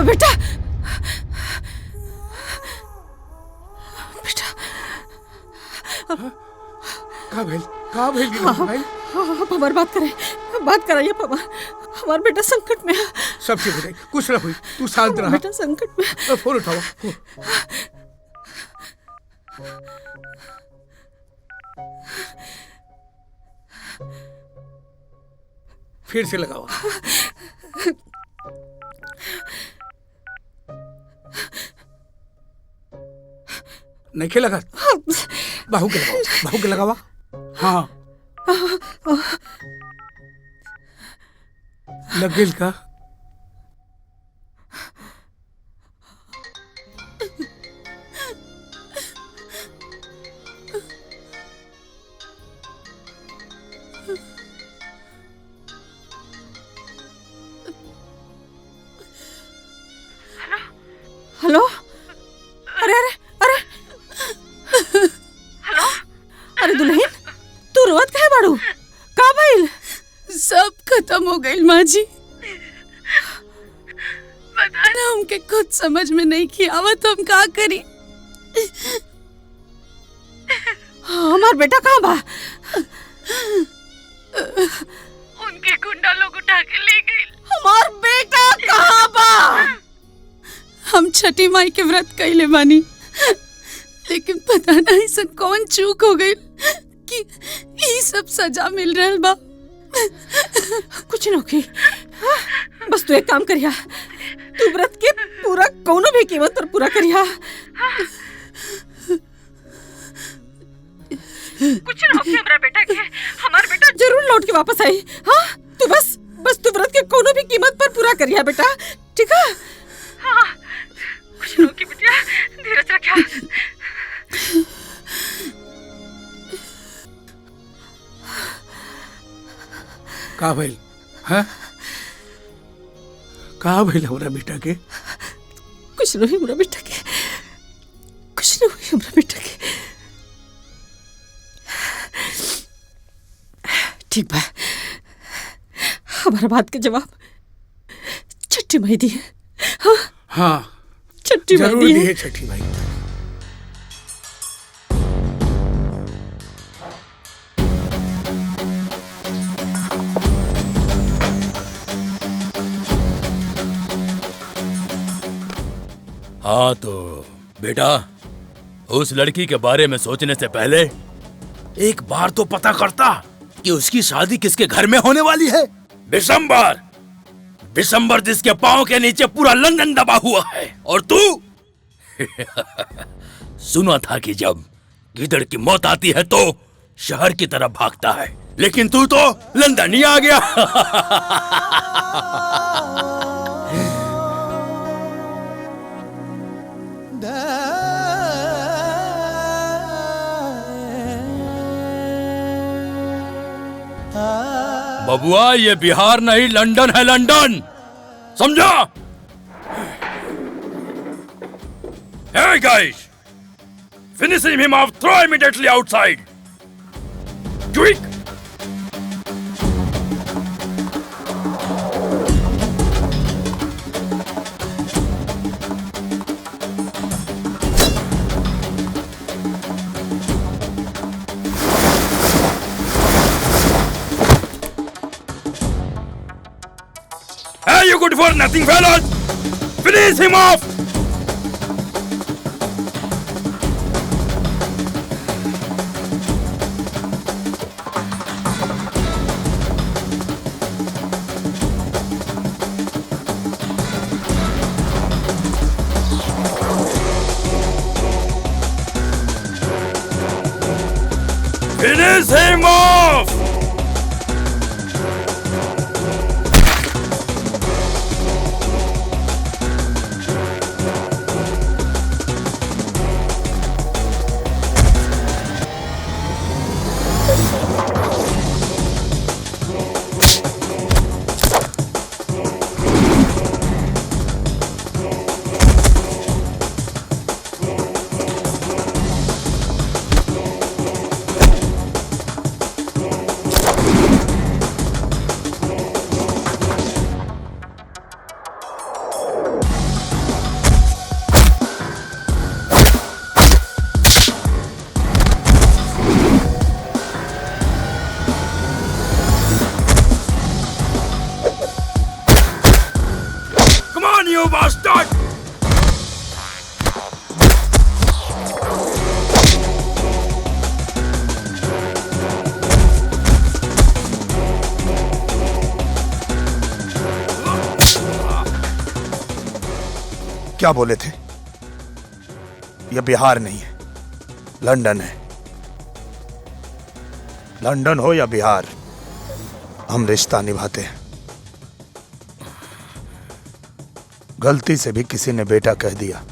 बेटा, का भेल भाई? आप हमारी बात कराइए पापा। हमारा बेटा संकट में है। सब ठीक हो जाए, कुछ ना हुई, तू शांत रहा। बेटा संकट में। फोन उठाओ। फिर से लगाओ। नहीं के लगा? बाहू के लगावा। हाँ लग गई का? हेलो, अरे अरे अरे, हेलो, बाड़ू? का भइल? सब खत्म हो गई माँ जी। पता ना हमके कुछ समझ में नहीं किया आवत हम का करी। हमार बेटा कहाँ बा? उनके गुंडा लोग उठा के ले गए। हमार बेटा कहाँ बा? हम छठी माई के व्रत कैले बानी, लेकिन पता नहीं ऐसा कौन चूक हो गई कि ये सब सजा मिल रहा बा। कुछ न होगी, बस तू एक काम करिया, तू व्रत के पूरा कोनो भी कीमत पर पूरा करिया। कुछ न होगी हमरा बेटा के, हमार बेटा जरूर लौट के वापस आई। हाँ तू बस तू व्रत के कोनो भी कीमत पर पूरा करिया बेटा, ठीक है? हाँ कुछ न होगी बेटा, धीरज रखिया। का भइल? हाँ का भइल हमरा बेटा के? कुछ नहीं हमरा बेटा के, कुछ नहीं हमरा बेटा के। ठीक बा, हमारा बात के जवाब छठी माई दी है। हाँ हाँ छठी माई जरूर दी दी है। है छठी माई। हाँ तो बेटा, उस लड़की के बारे में सोचने से पहले एक बार तो पता करता कि उसकी शादी किसके घर में होने वाली है। दिसंबर दिसंबर जिसके पांव के नीचे पूरा लंदन दबा हुआ है, और तू सुना था कि जब गिदड़ की मौत आती है तो शहर की तरफ भागता है, लेकिन तू तो लंदन ही आ गया। बबुआ, ये बिहार नहीं लंदन है, लंदन, समझा? Hey guys, finishing him off, throw immediately outside. Quick! Hey, you good for nothing, fellas! Finish him off! Finish him off! Come on, you bastard! क्या बोले थे? यह बिहार नहीं है, लंदन है। लंदन हो या बिहार, हम रिश्ता निभाते हैं। गलती से भी किसी ने बेटा कह दिया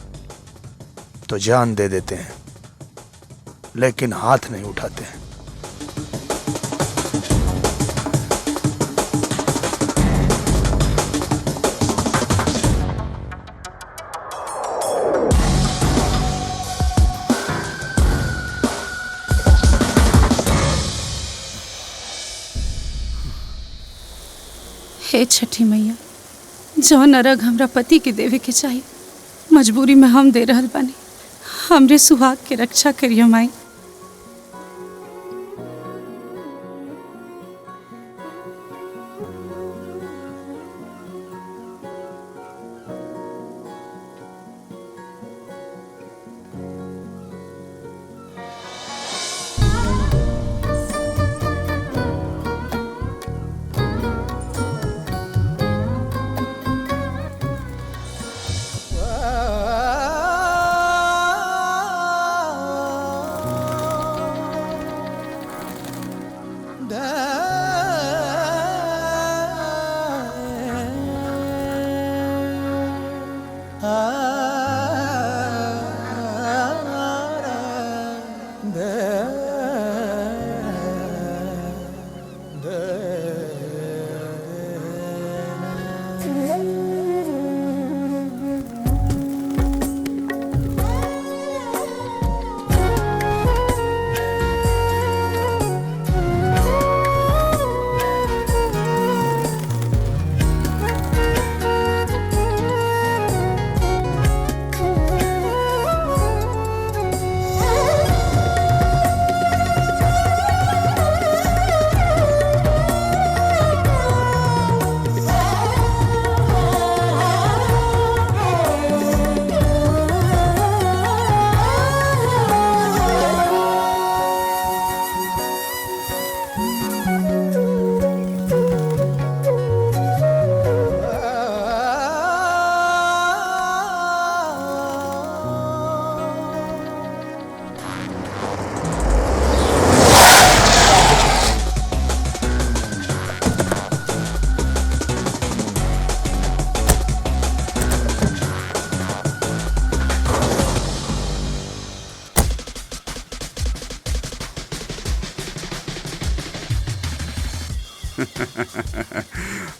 तो जान दे देते हैं, लेकिन हाथ नहीं उठाते हैं। हे छठी मैया, जौन अरग हमरा पति के देवे के चाहिए मजबूरी में हम दे रहल बानी। हमरे सुहाग के रक्षा करियो माई।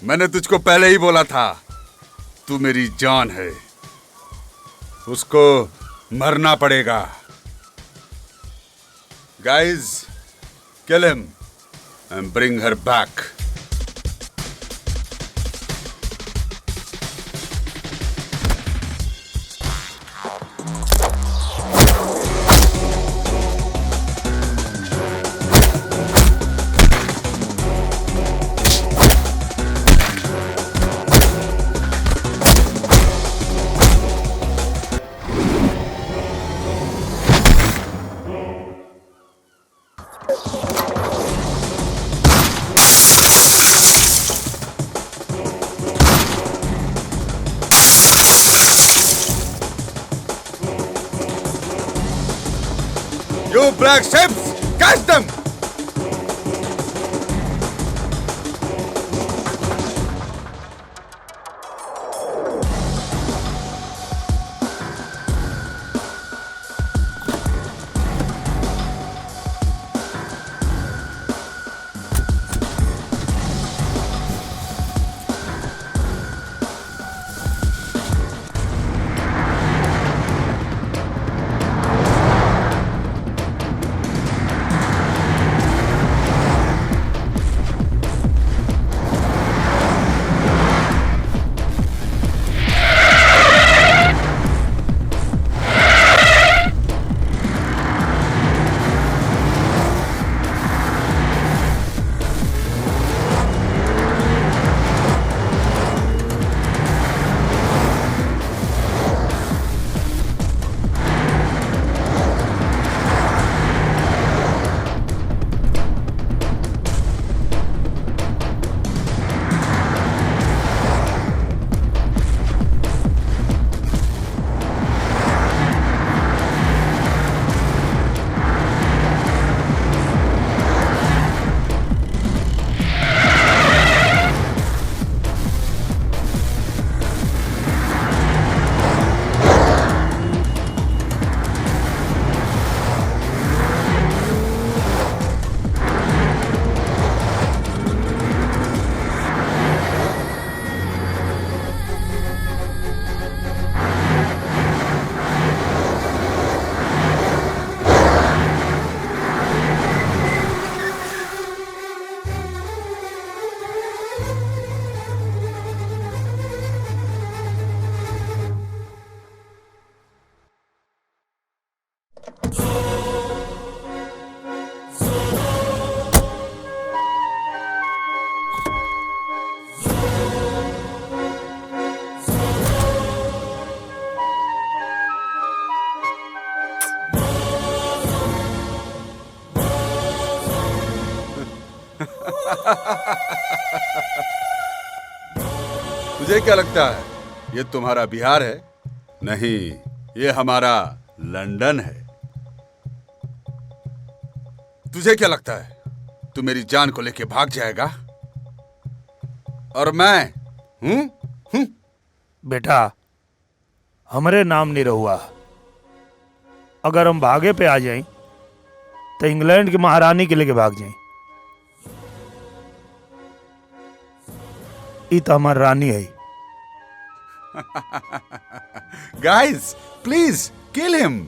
मैंने तुझको पहले ही बोला था, तू मेरी जान है, उसको मरना पड़ेगा। Guys, kill him and bring her back. You black ships, catch them! तुझे क्या लगता है ये तुम्हारा बिहार है? नहीं, ये हमारा लंदन है। तुझे क्या लगता है तू मेरी जान को लेके भाग जाएगा और मैं बेटा हमारे नाम नहीं रहुआ। अगर हम भागे पे आ जाएं तो इंग्लैंड की महारानी के लेके भाग जाएं। ये तो हमारी रानी है। Guys please kill him.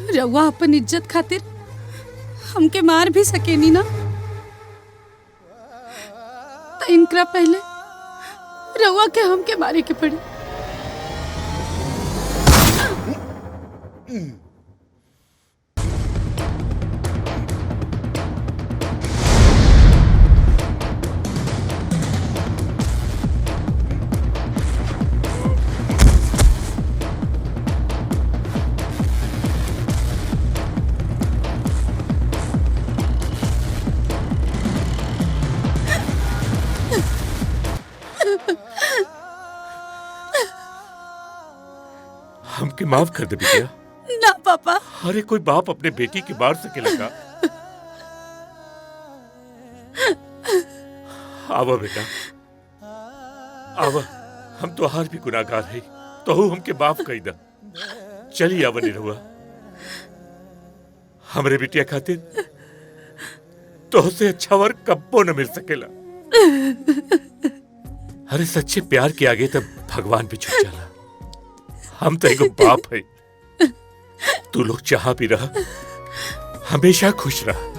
रउआ अपन इज्जत खातिर हमके मार भी सकेनी ना, तो इनकरा पहले रउआ के हमके मारे के पड़ी। हमके माफ कर दे बिटिया। ना पापा। अरे कोई बाप अपने बेटी की मार सकेला का? आवा बेटा आवा, हम तो हार भी गुनाहगार है, तो हमके माफ कर दा। चलिए आवा निरहुआ, हमरे बिटिया खातिर तो से अच्छा वर कब्बो न मिल सकेला। अरे सच्चे प्यार के आगे तब भगवान भी झुक जाला। हम तो एगो बाप है, तू लोग जहां भी रहा हमेशा खुश रहा।